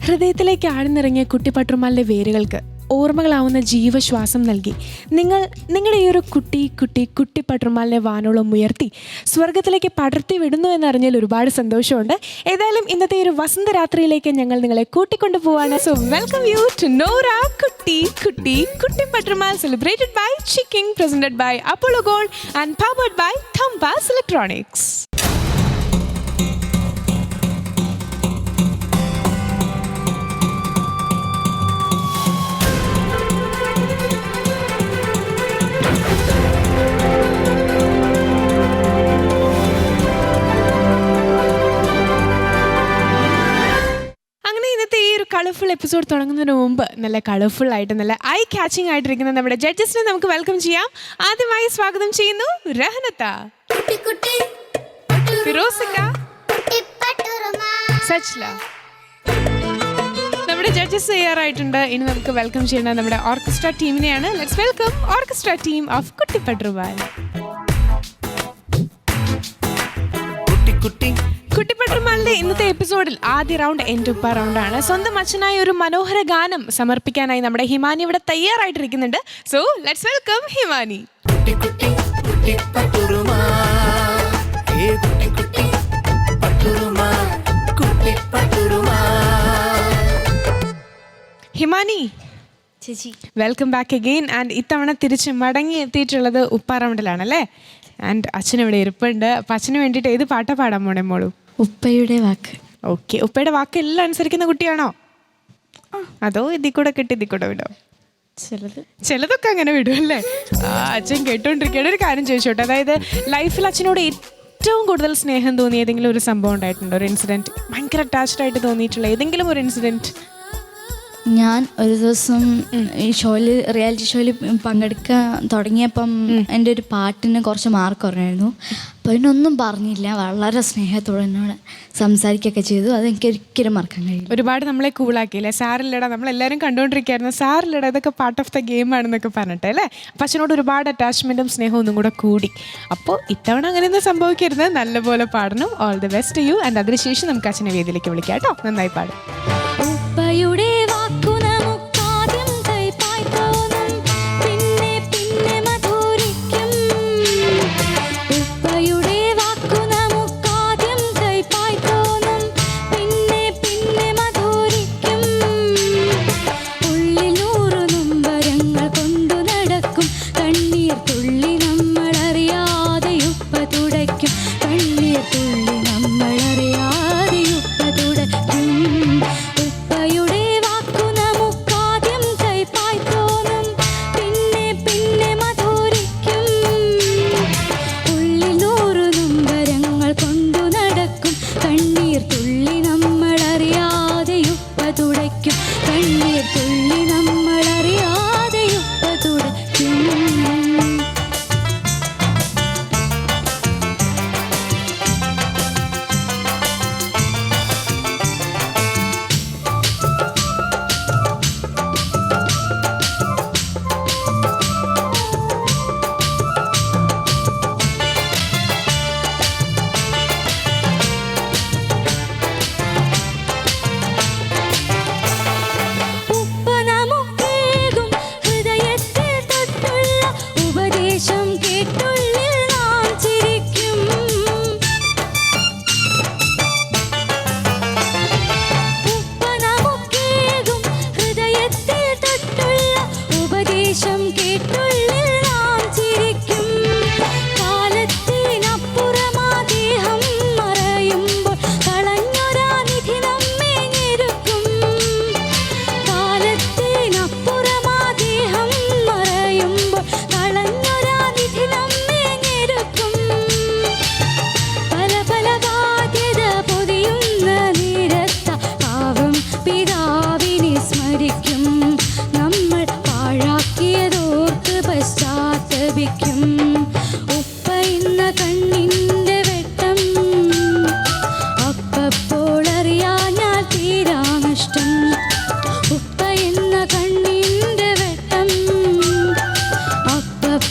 ഹൃദയത്തിലേക്ക് ആഴ്ന്നിറങ്ങിയ കുട്ടിപ്പട്ടുമാലിൻ്റെ വേരുകൾക്ക് ഓർമ്മകളാവുന്ന ജീവശ്വാസം നൽകി നിങ്ങളുടെ ഈ ഒരു കുട്ടിപ്പട്ടുമാലിനെ വാനോളം ഉയർത്തി സ്വർഗത്തിലേക്ക് പടർത്തി വിടുന്നു എന്നറിഞ്ഞാൽ ഒരുപാട് സന്തോഷമുണ്ട്. ഏതായാലും ഇന്നത്തെ ഒരു വസന്തരാത്രിയിലേക്ക് ഞങ്ങൾ നിങ്ങളെ കൂട്ടിക്കൊണ്ടു പോവാണ്. സോ വെൽക്കം യു ടു നോറ Kuttipattumaal, celebrated by Chicking, presented by Apollo Gold and powered by Thambas electronics. Colourful episode തുടങ്ങുന്നതിന് മുമ്പ് നല്ല കളർഫുൾ ആയിട്ട് നല്ല ഐ ക്യാച്ചിങ് ആയിട്ടിരിക്കുന്ന നമ്മുടെ ജഡ്ജസിനെ നമുക്ക് വെൽക്കം ചെയ്യാം. ആദ്യമായി സ്വാഗതം ചെയ്യുന്നു രഹനത്ത, ഫിറോസിക്ക, സച്ല. നമ്മുടെ ജഡ്ജസ് തയ്യാറായിട്ടുണ്ട്. ഇനി നമുക്ക് വെൽക്കം ചെയ്യേണ്ട നമ്മുടെ ഓർക്കസ്ട്ര ടീമിനെയാണ്. Let's welcome orchestra team of Kuttipattumaal. കുട്ടിപ്പട്ടുമാലിന്റെ ഇന്നത്തെ എപ്പിസോഡിൽ ആദ്യ റൗണ്ട് എൻഡുപ്പ റൗണ്ടാണ്. സ്വന്തം അച്ഛനായി ഒരു മനോഹര ഗാനം സമർപ്പിക്കാനായി നമ്മുടെ ഹിമാനി ഇവിടെ തയ്യാറായിട്ടിരിക്കുന്നുണ്ട്. സോ ലെറ്റ്സ് വെൽക്കം ഹിമാനി. ഹിമാനി ചേച്ചി, വെൽക്കം ബാക്ക് അഗെയിൻ. ആൻഡ് ഇത്തവണ തിരിച്ച് മടങ്ങി എത്തിയിട്ടുള്ളത് ഉപ്പ റൗണ്ടിലാണല്ലേ? ആൻഡ് അച്ഛനിവിടെ ഇരിപ്പുണ്ട്. അപ്പം അച്ഛന് വേണ്ടിയിട്ട് ഏത് പാട്ടാ പാടാൻ പോണേ മോളൂ? ഉപ്പയുടെ വാക്ക്. ഓക്കെ, ഉപ്പയുടെ വാക്ക് എല്ലാം അനുസരിക്കുന്ന കുട്ടിയാണോ? അതോ ഇതിൽ കൂടെ കിട്ടി ഇതിൽ കൂടെ വിടോ? ചിലതൊക്കെ അങ്ങനെ വിടും അല്ലേ? അച്ഛൻ കേട്ടോണ്ടിരിക്കുകയാണ്. ഒരു കാര്യം ചോദിച്ചോട്ടെ, അതായത് ലൈഫിൽ അച്ഛനോട് ഏറ്റവും കൂടുതൽ സ്നേഹം തോന്നിയ ഏതെങ്കിലും ഒരു സംഭവം ഉണ്ടായിട്ടുണ്ടോ? ഒരു ഇൻസിഡൻറ്റ്, ഭയങ്കര അറ്റാച്ച്ഡ് ആയിട്ട് തോന്നിയിട്ടുള്ള ഏതെങ്കിലും ഒരു ഇൻസിഡൻറ്റ്? ഞാൻ ഒരു ദിവസം ഈ റിയാലിറ്റി ഷോയിൽ പങ്കെടുക്കാൻ തുടങ്ങിയപ്പം എൻ്റെ ഒരു പാട്ടിന് കുറച്ച് മാർക്ക് കുറഞ്ഞായിരുന്നു. അപ്പോൾ അതിനൊന്നും പറഞ്ഞില്ല, വളരെ സ്നേഹത്തോടെ എന്നോട് സംസാരിക്കുകയൊക്കെ ചെയ്തു. അതെനിക്ക് ഒരിക്കലും മറക്കാൻ കഴിയും. ഒരുപാട് നമ്മളെ കൂളാക്കിയില്ലേ? സാറില്ലടാ, നമ്മളെല്ലാവരും കണ്ടുകൊണ്ടിരിക്കുകയായിരുന്നു, സാറില്ലടാ ഇതൊക്കെ പാർട്ട് ഓഫ് ദ ഗെയിം ആണെന്നൊക്കെ പറഞ്ഞിട്ട് അല്ലേ? അപ്പം അച്ഛനോട് ഒരുപാട് അറ്റാച്ച്മെൻറ്റും സ്നേഹവും ഒന്നും കൂടെ കൂടി. അപ്പോൾ ഇത്തവണ അങ്ങനെയൊന്നും സംഭവിക്കരുത്, നല്ലപോലെ പാടണം. All the best U. And അതിനുശേഷം നമുക്ക് അച്ഛനെ വേദിയിലേക്ക് വിളിക്കാം കേട്ടോ. നന്നായി പാടും.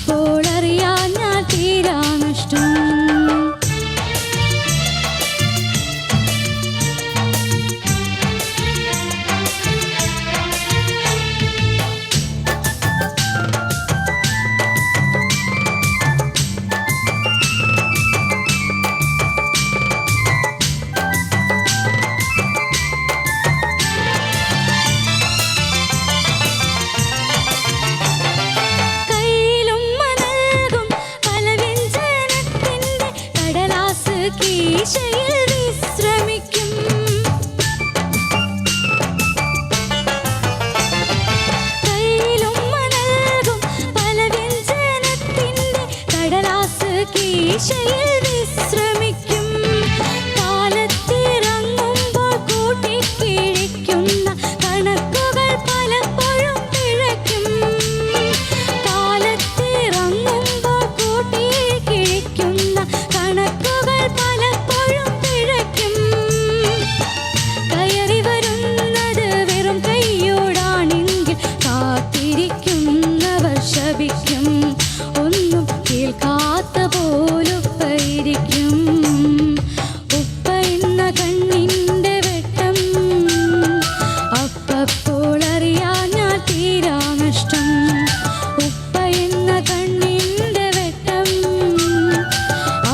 അപ്പോൾ അറിയാൻ ഞാൻ തീരാ നഷ്ടം. കീശയിൽ വിശ്രമിക്കും. കയ്യിലുമ്മ നൽകും പല വ്യഞ്ജനത്തിൻ്റെ കടലാസ് കീശയിൽ വിശ്രമിക്കും. കാലത്തിറങ്ങുമ്പോൾ കൂട്ടിക്കിഴിക്കുന്ന കണക്കുകൾ പലപ്പോഴും പിഴയ്ക്കും. കാലത്തിറങ്ങുമ്പോൾ കൂട്ടിക്കിഴിക്കുന്ന കണക്കുകൾ പലപ്പോഴും പിഴയ്ക്കും. കയറി വരുന്നത് വെറും കൈയോടാണെങ്കിൽ കാത്തിരിക്കുന്നവർ ശപിക്കും. ഒന്നും കേൾക്കാത്ത പോലുപ്പയിരിക്കും. ഉപ്പ എന്ന കണ്ണിൻ്റെ വെട്ടം അപ്പപ്പോൾ അറിയാൻ ഞാൻ തീരാ നഷ്ടം. ഉപ്പ എന്ന കണ്ണിൻ്റെ വെട്ടം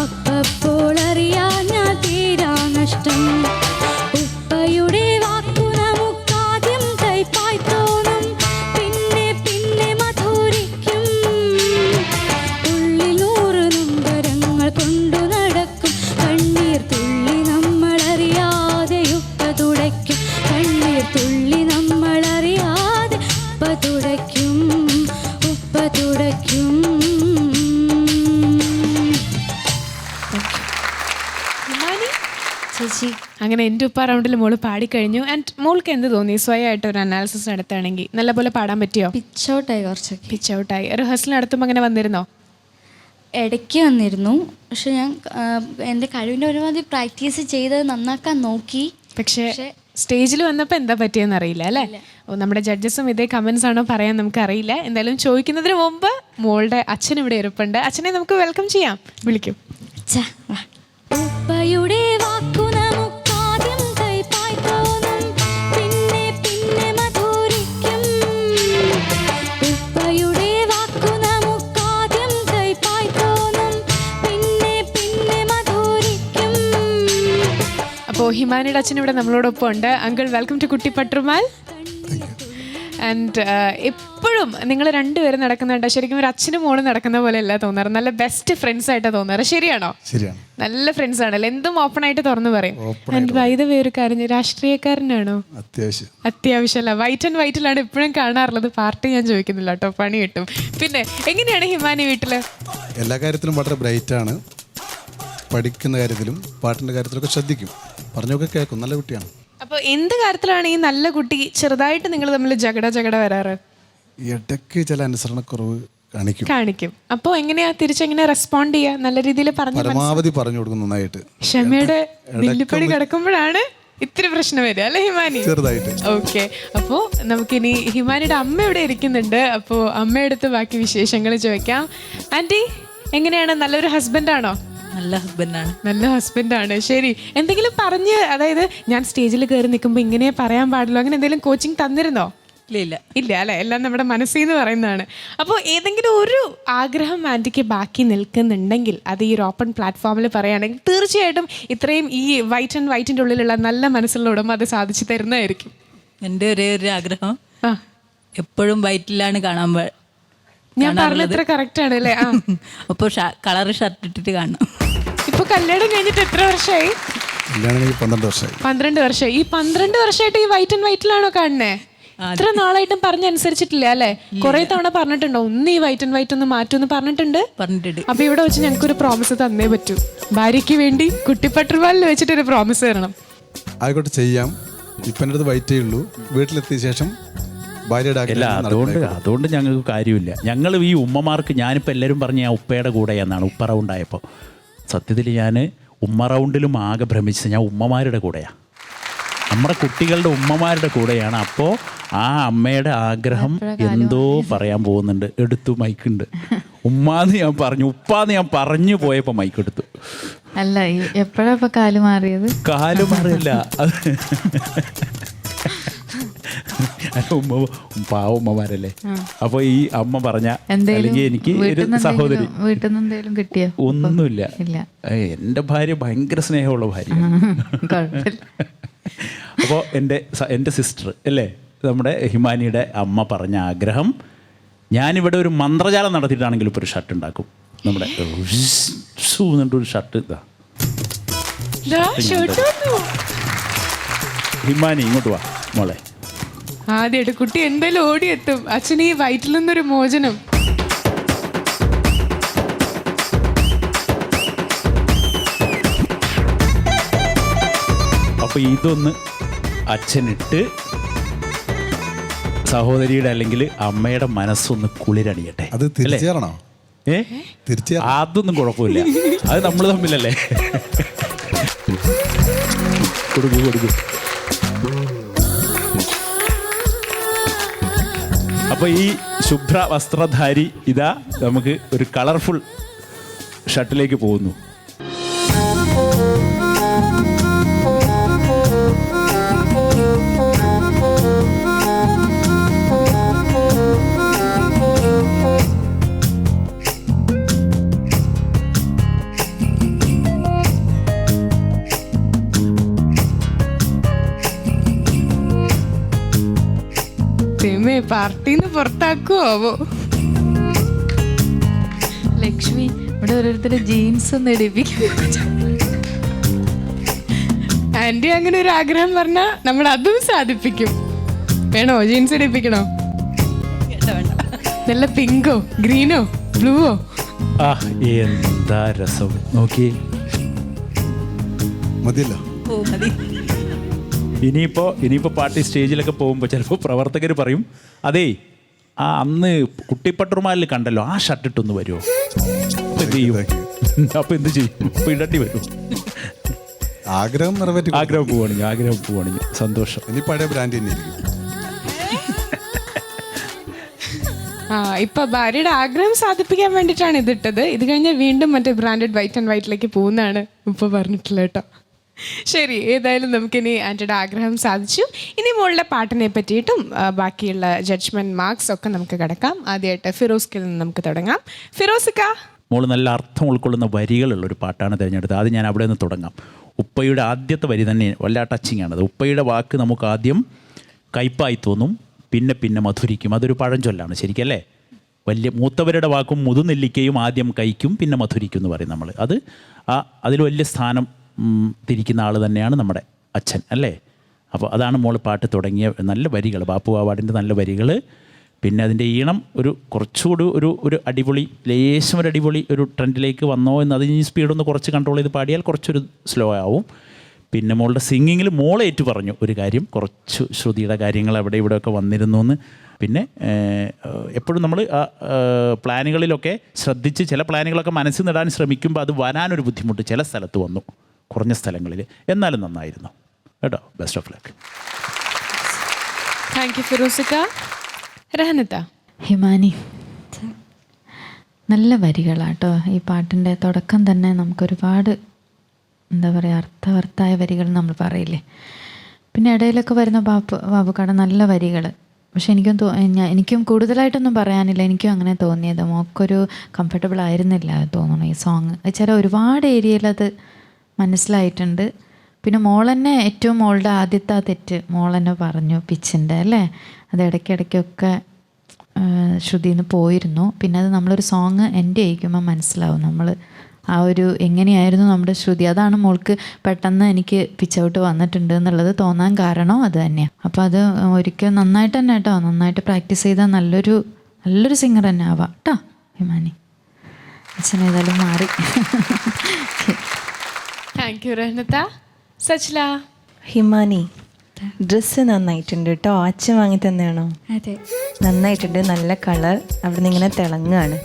അപ്പപ്പോൾ അറിയാൻ ഞാൻ തീരാ നഷ്ടം. ഉപ്പയുടെ വാക്കു നമുക്കാദ്യം കൈപ്പായി തോന്നും, പിന്നെ പിന്നെ മധുരിക്കും. ഉള്ളിൽ 100 നൊമ്പരങ്ങൾ കൊണ്ടു നടക്കും. കണ്ണീർ തുള്ളി നമ്മളറിയാതെ ഉപ്പ തുടയ്ക്കും. കണ്ണീർ തുള്ളി നമ്മളറിയാതെ ഉപ്പ തുടയ്ക്കും. ഉപ്പ തുടയ്ക്കും. ഹിമാനി, ചേച്ചി, അങ്ങനെ എൻ്റെ ഉപ്പ റൗണ്ടിൽ മോള് പാടിക്കഴിഞ്ഞു. ആൻഡ് മോൾക്ക് എന്ത് തോന്നി സ്വയമായിട്ട് ഒരു അനാലിസിസ് നടത്തുകയാണെങ്കിൽ? നല്ലപോലെ പാടാൻ പറ്റിയോ? പിച്ച് ഔട്ടായി കുറച്ചൊക്കെ. പിച്ച് ഔട്ടായി. റിഹേഴ്സൽ നടത്തുമ്പോൾ അങ്ങനെ വന്നിരുന്നോ? ഇടയ്ക്ക് വന്നിരുന്നു. പക്ഷെ ഞാൻ എൻ്റെ കഴിവിൻ്റെ ഒരുമാതിരി പ്രാക്ടീസ് ചെയ്ത് നന്നാക്കാൻ നോക്കി. പക്ഷേ സ്റ്റേജിൽ വന്നപ്പോൾ എന്താ പറ്റിയെന്ന് അറിയില്ല അല്ലേ? ഓ, നമ്മുടെ ജഡ്ജസും ഇതേ കമൻസ് ആണോ പറയാൻ നമുക്കറിയില്ല. എന്തായാലും ചോദിക്കുന്നതിന് മുമ്പ് മോളുടെ അച്ഛൻ ഇവിടെ ഇരിപ്പുണ്ട്. അച്ഛനെ നമുക്ക് വെൽക്കം ചെയ്യാം. വിളിക്കും. ഉപ്പയുടെ വാക്കു നമുക്കാദ്യം കൈപ്പായി തോന്നും, പിന്നെ പിന്നെ മധുരിക്കും. ഉപ്പയുടെ വാക്കു നമുക്കാദ്യം കൈപ്പായി തോന്നും, പിന്നെ പിന്നെ മധുരിക്കും. അപ്പോൾ ഹിമാനിയുടെ അച്ഛൻ ഇവിടെ നമ്മളോടൊപ്പം ഉണ്ട്. അങ്കിൾ, വെൽക്കം ടു കുട്ടി പട്ടുമാൽ. ആൻഡ് എപ്പോഴും നിങ്ങൾ രണ്ടുപേരും നടക്കുന്നുണ്ട്. ശരിക്കും ഒരു അച്ഛനും മോളും നടക്കുന്ന പോലെ അല്ല തോന്നാറ്. നല്ല ബെസ്റ്റ് ഫ്രണ്ട്സ് ആയിട്ട് തോന്നാറ്. ശരിയാണോ? ശരിയാണ്. നല്ല ഫ്രണ്ട്സ് ആണല്ലോ. എന്തും ഓപ്പൺ ആയിട്ട് തുറന്നു പറയും. ആൻഡ് വൈദ വേറെ കാര്യം, രാഷ്ട്രീയക്കാരനാണോ? അത്യാവശ്യമല്ല. വൈറ്റ് ആൻഡ് വൈറ്റിലാണ് എപ്പോഴും കാണാറുള്ളത്. പാർട്ടി ഞാൻ ചോദിക്കുന്നില്ല കേട്ടോ, പണി കിട്ടും. പിന്നെ എങ്ങനെയാണ് ഹിമാനി വീട്ടില്? എല്ലാ കാര്യത്തിലും വളരെ ബ്രൈറ്റ് ആണ്. പഠിക്കുന്ന കാര്യത്തിലും പാട്ടിൻ്റെ കാര്യത്തിലൊക്കെ ശ്രദ്ധിക്കും. പറഞ്ഞൊക്കെ കേൾക്കും. നല്ല കുട്ടിയാണ്. അപ്പോൾ എന്ത് കാര്യത്തിലാണ് ഈ നല്ല കുട്ടി ചെറുതായിട്ട് നിങ്ങൾ തമ്മിൽ ജഗട വരാറ്? ഇടയ്ക്ക് ചില അനുസരണക്കുറവ് കാണിക്കും. അപ്പോൾ എങ്ങനെയാ തിരിച്ചെങ്ങനെയാ റെസ്പോണ്ട് ചെയ്യുക? നല്ല രീതിയിൽ പരമാവധി പറഞ്ഞു കൊടുക്കും നന്നായിട്ട്. ക്ഷമയുടെ വെല്ലുപ്പടി കിടക്കുമ്പോഴാണ് ഇത്തിരി പ്രശ്നം വരിക അല്ലേ ഹിമാനി? ചെറുതായിട്ട്. ഓക്കെ, അപ്പോൾ നമുക്കിനി ഹിമാനിയുടെ അമ്മ ഇവിടെ ഇരിക്കുന്നുണ്ട്. അപ്പോൾ അമ്മയെടുത്ത് ബാക്കി വിശേഷങ്ങൾ ചോദിക്കാം. ആൻറ്റി, എങ്ങനെയാണ്? നല്ലൊരു ഹസ്ബൻഡാണോ? നല്ല ഹസ്ബൻഡാണ്. നല്ല ഹസ്ബൻഡാണ്. ശരി, എന്തെങ്കിലും പറഞ്ഞ്, അതായത് ഞാൻ സ്റ്റേജിൽ കയറി നിൽക്കുമ്പോൾ ഇങ്ങനെ പറയാൻ പാടുള്ളൂ, അങ്ങനെ എന്തെങ്കിലും കോച്ചിങ് തന്നിരുന്നോ? ഇല്ല അല്ലേ? എല്ലാം നമ്മുടെ മനസ്സിൽ നിന്ന് പറയുന്നതാണ്. അപ്പോൾ ഏതെങ്കിലും ഒരു ആഗ്രഹം ആൻറ്റിക്ക് ബാക്കി നിൽക്കുന്നുണ്ടെങ്കിൽ അത് ഈ ഒരു ഓപ്പൺ പ്ലാറ്റ്ഫോമിൽ പറയുകയാണെങ്കിൽ തീർച്ചയായിട്ടും ഇത്രയും ഈ വൈറ്റ് ആൻഡ് വൈറ്റിൻ്റെ ഉള്ളിലുള്ള നല്ല മനസ്സുള്ള ഉടമ അത് സാധിച്ചു തരുന്നതായിരിക്കും. എൻ്റെ ഒരേ ഒരു ആഗ്രഹം എപ്പോഴും വൈറ്റിലാണ് കാണാൻ. ഞാൻ പറഞ്ഞത് ഇത്ര കറക്റ്റ് ആണ് അല്ലേ? അപ്പോൾ കളർ ഷർട്ട് ഇട്ടിട്ട് കാണണം. ഇപ്പൊ കല്യാണം കഴിഞ്ഞിട്ട് എത്ര വർഷമായി? 12 വർഷമായി. ഈ 12 വർഷമായിട്ട് ഈ വൈറ്റ് ആൻഡ് വൈറ്റിലാണോ കാണുന്നേ? ഇത്ര നാളായിട്ടും പറഞ്ഞനുസരിച്ചിട്ടില്ല അല്ലേ? കുറെ തവണ പറഞ്ഞിട്ടുണ്ടോ ഒന്ന് ഈ വൈറ്റ് ആൻഡ് വൈറ്റ് ഒന്ന് മാറ്റുമെന്ന്? പറഞ്ഞിട്ടുണ്ട്. അപ്പൊ ഇവിടെ വെച്ച് ഞങ്ങൾക്കൊരു പ്രോമിസ് തന്നേ പറ്റൂ. ഭാര്യയ്ക്ക് വേണ്ടി കുട്ടിപ്പട്ടുപാലിൽ വെച്ചിട്ടൊരു പ്രോമിസ് തരണം. ആയിക്കോട്ടെ, ചെയ്യാം. ഇപ്പം എൻ്റെ അടുത്ത് വൈറ്റേ ഉള്ളൂ. വീട്ടിലെത്തിയ ശേഷം അതുകൊണ്ട് ഞങ്ങൾക്ക് കാര്യമില്ല. ഞങ്ങൾ ഈ ഉമ്മമാർക്ക്, ഞാനിപ്പോൾ എല്ലാവരും പറഞ്ഞ് ഞാൻ ഉപ്പയുടെ കൂടെ എന്നാണ് ഉപ്പ റൗണ്ടായപ്പോൾ. സത്യത്തിൽ ഞാൻ ഉമ്മ റൗണ്ടിലും ആകെ ഭ്രമിച്ചത് ഞാൻ ഉമ്മമാരുടെ കൂടെയാണ്, നമ്മുടെ കുട്ടികളുടെ ഉമ്മമാരുടെ കൂടെയാണ്. അപ്പോൾ ആ അമ്മയുടെ ആഗ്രഹം എന്തോ പറയാൻ പോകുന്നുണ്ട്. എടുത്തു മൈക്കുണ്ട്. ഉമ്മാന്ന് ഞാൻ പറഞ്ഞു, ഉപ്പാന്ന് ഞാൻ പറഞ്ഞു പോയപ്പോൾ മൈക്കെടുത്തു. അല്ല എപ്പോഴാ ഇപ്പൊ കാല് മാറിയത്? കാല് മാറില്ല, അത് ഉമ്മ പാവ ഉമ്മമാരല്ലേ. അപ്പോൾ ഈ അമ്മ പറഞ്ഞ അല്ലെങ്കിൽ എനിക്ക് ഒരു സഹോദരി വീട്ടിൽ നിന്ന് എന്തെങ്കിലും കിട്ടിയോ? ഒന്നുമില്ല. ഇല്ല. എൻ്റെ ഭാര്യ ഭയങ്കര സ്നേഹമുള്ള ഭാര്യ. അപ്പോൾ എൻ്റെ സിസ്റ്റർ അല്ലേ, നമ്മുടെ ഹിമാനിയുടെ അമ്മ പറഞ്ഞ ആഗ്രഹം, ഞാനിവിടെ ഒരു മന്ത്രജാലം നടത്തിയിട്ടാണെങ്കിലും ഇപ്പോൾ ഒരു ഷർട്ട് ഉണ്ടാക്കും. നമ്മുടെ എന്നിട്ടൊരു ഷർട്ട് ഇതാ. ഹിമാനി ഇങ്ങോട്ട് വാ മോളെ. ആദ്യമായിട്ട് കുട്ടി എന്തായാലും ഓടിയെത്തും. അച്ഛൻ ഈ വയറ്റിൽ നിന്നൊരു മോചനം. അപ്പോൾ ഇതൊന്ന് അച്ഛനിട്ട് സഹോദരിയുടെ അല്ലെങ്കിൽ അമ്മയുടെ മനസ്സൊന്ന് കുളിരണിയട്ടെ. അത് തിരിച്ചേറണോ? അതൊന്നും കുഴപ്പമില്ല, അത് നമ്മൾ തമ്മിലല്ലേ. കൊടുക്കൂ കൊടുക്കൂ. അപ്പോൾ ഈ ശുഭ്ര വസ്ത്രധാരി ഇതാ നമുക്ക് ഒരു കളർഫുൾ ഷർട്ടിലേക്ക് പോകുന്നു. പാർട്ടിന്ന് പുറത്താക്കുവോ? ലക്ഷ്മി ഇവിടെ ഓരോരുത്തരുടെ ജീൻസ് ഒന്ന് ഇടിപ്പിക്കും. ആന്റി അങ്ങനെ ഒരു ആഗ്രഹം പറഞ്ഞാ നമ്മൾ അതും സാധിപ്പിക്കും. വേണോ ജീൻസ് ഇടിപ്പിക്കണോ? നല്ല പിങ്കോ ഗ്രീനോ ബ്ലൂവോ? ആ എന്താ രസം നോക്കി. മതിയല്ലോ. ഇനിയിപ്പോൾ പാർട്ടി സ്റ്റേജിലൊക്കെ പോകുമ്പോൾ ചിലപ്പോൾ പ്രവർത്തകർ പറയും, അതേ ആ അന്ന് കുട്ടിപ്പട്ടുമാലിൽ കണ്ടല്ലോ ആ ഷർട്ട് ഇട്ടൊന്ന് വരുമോ? അപ്പം എന്ത് ചെയ്യും? അപ്പം എന്ത് ചെയ്യും? അപ്പം ഇടണ്ടി വരും. ആഗ്രഹം നിറവേറ്റി. ആഗ്രഹം പോവാണെങ്കിൽ സന്തോഷം. ഇനി പഴയ ബ്രാൻഡ് തന്നെ ഇരിക്കും. ഇപ്പൊ ഭാര്യയുടെ ആഗ്രഹം സാധിപ്പിക്കാൻ വേണ്ടിയിട്ടാണ് ഇതിട്ടത്. ഇത് കഴിഞ്ഞാൽ വീണ്ടും മറ്റേ ബ്രാൻഡഡ് വൈറ്റ് ആൻഡ് വൈറ്റിലേക്ക് പോകുന്നതാണ് ഇപ്പൊ പറഞ്ഞിട്ടുള്ളത് കേട്ടോ. ശരി, ഏതായാലും നമുക്കിനി ആൻറ്റിയുടെ ആഗ്രഹം സാധിച്ചു. ഇനി മോളുടെ പാട്ടിനെ പറ്റിയിട്ടും ബാക്കിയുള്ള ജഡ്ജ്മെന്റ് മാർക്സ് ഒക്കെ നമുക്ക് കിടക്കാം. ആദ്യമായിട്ട് ഫിറോസ്കിൽ നിന്ന് നമുക്ക് തുടങ്ങാം. ഫിറോസിക്ക, മോള് നല്ല അർത്ഥം ഉൾക്കൊള്ളുന്ന വരികളുള്ള ഒരു പാട്ടാണ് തിരഞ്ഞെടുത്തത്. ആദ്യം ഞാൻ അവിടെ നിന്ന് തുടങ്ങാം. ഉപ്പയുടെ ആദ്യത്തെ വരി തന്നെ വല്ല ടച്ചിങ് ആണത്. ഉപ്പയുടെ വാക്ക് നമുക്ക് ആദ്യം കയ്പായി തോന്നും, പിന്നെ പിന്നെ മധുരിക്കും. അതൊരു പഴഞ്ചൊല്ലാണ് ശരിക്കല്ലേ. വലിയ മൂത്തവരുടെ വാക്കും മുതുനെല്ലിക്കയും ആദ്യം കഴിക്കും പിന്നെ മധുരിക്കും എന്ന് പറയും നമ്മൾ. അതിൽ വലിയ സ്ഥാനം തിരിക്കുന്ന ആൾ തന്നെയാണ് നമ്മുടെ അച്ഛൻ അല്ലേ. അപ്പോൾ അതാണ് മോൾ പാട്ട് തുടങ്ങിയ നല്ല വരികൾ, ബാപ്പു അവാർഡിൻ്റെ നല്ല വരികൾ. പിന്നെ അതിൻ്റെ ഈണം ഒരു കുറച്ചുകൂടി ഒരു അടിപൊളി, ലേശം ഒരു അടിപൊളി ഒരു ട്രെൻഡിലേക്ക് വന്നോ എന്ന് അതിന് സ്പീഡൊന്ന് കുറച്ച് കൺട്രോൾ ചെയ്ത് പാടിയാൽ കുറച്ചൊരു സ്ലോ ആവും. പിന്നെ മോളുടെ സിംഗിങ്ങിൽ മോളെ ഏറ്റു പറഞ്ഞു ഒരു കാര്യം, കുറച്ച് ശ്രുതിയുടെ കാര്യങ്ങൾ അവിടെ ഇവിടെയൊക്കെ വന്നിരുന്നു എന്ന്. പിന്നെ എപ്പോഴും നമ്മൾ പ്ലാനുകളിലൊക്കെ ശ്രദ്ധിച്ച് ചില പ്ലാനുകളൊക്കെ മനസ്സിൽ നിടാൻ ശ്രമിക്കുമ്പോൾ അത് വരാനൊരു ബുദ്ധിമുട്ട് ചില സ്ഥലത്ത് വന്നു, കുറഞ്ഞ സ്ഥലങ്ങളിൽ. എന്നാലും നന്നായിരുന്നു കേട്ടോ. Best of luck. Thank you ഫിറോസിക്ക. രഹനത്ത. ഹിമാനി, നല്ല വരികളാട്ടോ ഈ പാട്ടിൻ്റെ. തുടക്കം തന്നെ നമുക്കൊരുപാട് എന്താ പറയുക അർത്ഥവർത്ഥായ വരികൾ നമ്മൾ പറയില്ലേ. പിന്നെ ഇടയിലൊക്കെ വരുന്ന ബാബുക്കാട് നല്ല വരികൾ. പക്ഷെ എനിക്കും കൂടുതലായിട്ടൊന്നും പറയാനില്ല. എനിക്കും അങ്ങനെ തോന്നിയത് മോക്കൊരു കംഫർട്ടബിൾ ആയിരുന്നില്ല തോന്നുന്നു ഈ സോങ്. ചില ഒരുപാട് ഏരിയയിൽ അത് മനസ്സിലായിട്ടുണ്ട്. പിന്നെ മോൾ തന്നെ ഏറ്റവും മോളുടെ ആദ്യത്തെ ആ തെറ്റ് മോൾ തന്നെ പറഞ്ഞു, പിച്ചിൻ്റെ അല്ലേ, അത് ഇടയ്ക്കിടയ്ക്കൊക്കെ ശ്രുതിയിൽ നിന്ന് പോയിരുന്നു. പിന്നെ അത് നമ്മളൊരു സോങ് എൻ്റെ ആയിരിക്കുമ്പോൾ മനസ്സിലാവും നമ്മൾ ആ ഒരു എങ്ങനെയായിരുന്നു നമ്മുടെ ശ്രുതി. അതാണ് മോൾക്ക് പെട്ടെന്ന് എനിക്ക് പിച്ച് ഔട്ട് വന്നിട്ടുണ്ട് എന്നുള്ളത് തോന്നാൻ കാരണം അത് തന്നെയാണ്. അപ്പോൾ അത് ഒരിക്കൽ നന്നായിട്ട് തന്നെ കേട്ടോ, നന്നായിട്ട് പ്രാക്ടീസ് ചെയ്താൽ നല്ലൊരു സിംഗർ തന്നെ ആവാം കേട്ടോ ഹിമാനി. അച്ഛൻ ഏതായാലും മാറി. താങ്ക് യു രഹനത്ത. സച്ല. ഹിമാനി, ഡ്രസ്സ് നന്നായിട്ടുണ്ട് കേട്ടോ. അച്ഛൻ വാങ്ങി തന്നെയാണോ? അതെ, നന്നായിട്ടുണ്ട്. നല്ല കളർ. അവിടെ നിന്ന് ഇങ്ങനെ തിളങ്ങാണ്.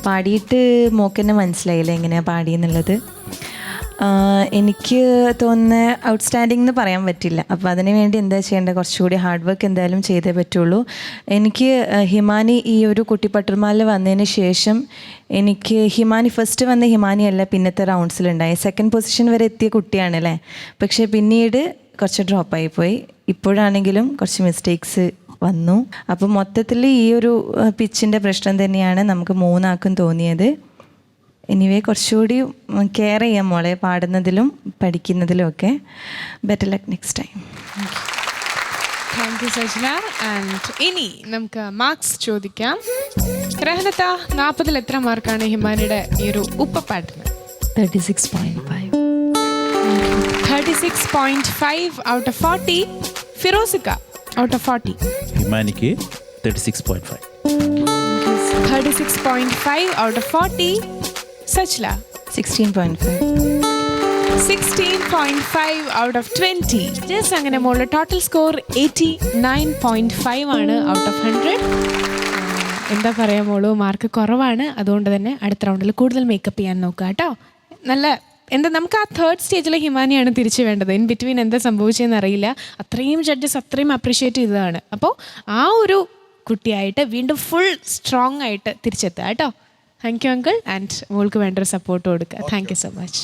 പാടിയിട്ട് മോക്കെന്നെ മനസ്സിലായില്ലേ എങ്ങനെയാണ് പാടിയെന്നുള്ളത്. എനിക്ക് തോന്നുന്ന ഔട്ട്സ്റ്റാൻഡിംഗ് എന്ന് പറയാൻ പറ്റില്ല. അപ്പോൾ അതിന് വേണ്ടി എന്താ ചെയ്യേണ്ടത്, കുറച്ചുകൂടി ഹാർഡ് വർക്ക് എന്തായാലും ചെയ്തേ പറ്റുള്ളൂ. എനിക്ക് ഹിമാനി ഈ ഒരു കുട്ടിപ്പട്ടുമാലിൽ വന്നതിന് ശേഷം എനിക്ക് ഹിമാനി ഫസ്റ്റ് വന്ന ഹിമാനി അല്ല പിന്നത്തെ റൗണ്ട്സിലുണ്ടായി. സെക്കൻഡ് പൊസിഷൻ വരെ എത്തിയ കുട്ടിയാണല്ലേ. പക്ഷേ പിന്നീട് കുറച്ച് ഡ്രോപ്പായി പോയി. ഇപ്പോഴാണെങ്കിലും കുറച്ച് മിസ്റ്റേക്സ് വന്നു. അപ്പോൾ മൊത്തത്തിൽ ഈ ഒരു പിച്ചിൻ്റെ പ്രശ്നം തന്നെയാണ് നമുക്ക് മൂന്നാക്കും തോന്നിയത്. എനിവേ കുറച്ചുകൂടി കെയർ ചെയ്യാം മോളെ, പാടുന്നതിലും പഠിക്കുന്നതിലും ഒക്കെ. Better luck next time. Thank you Sajna. And ഇനി നമുക്ക് മാർക്സ് ചോദിക്കാം. റഹനത്ത, 40-ൽ എത്ര മാർക്കാണ് ഹിമാനിയുടെ ഈ ഒരു ഉപ്പപ്പാട്ടിന്? 36.5. 36.5 ഔട്ട് ഓഫ് 40. ഫിറോസിക്ക ഔട്ട് ഓഫ് 40. ഹിമാനിക്ക് 36.5. 36.5 out of 40. Sachla 16.5. 16.5 out of 20. Just അങ്ങനെ മോളുടെ ടോട്ടൽ സ്കോർ 89.5 ആണ് ഔട്ട് ഓഫ് 100. എന്താ പറയുക മോളു, മാർക്ക് കുറവാണ്. അതുകൊണ്ട് തന്നെ അടുത്ത റൗണ്ടിൽ കൂടുതൽ മേക്കപ്പ് ചെയ്യാൻ നോക്കുക കേട്ടോ. നല്ല എന്താ, നമുക്ക് ആ 3rd സ്റ്റേജിലെ ഹിമാനിയാണ് തിരിച്ചു വേണ്ടത്. ഇൻ ബിറ്റ്വീൻ എന്താ സംഭവിച്ചതെന്ന് അറിയില്ല. അത്രയും ജഡ്ജസ് അത്രയും അപ്രീഷിയേറ്റ് ചെയ്തതാണ്. അപ്പോൾ ആ ഒരു കുട്ടിയായിട്ട് വീണ്ടും ഫുൾ സ്ട്രോങ് ആയിട്ട് തിരിച്ചെത്തുക കേട്ടോ. Thank you uncle. ആൻഡ് മോൾക്ക് വേണ്ട ഒരു സപ്പോർട്ട് കൊടുക്കുക. Thank you so much.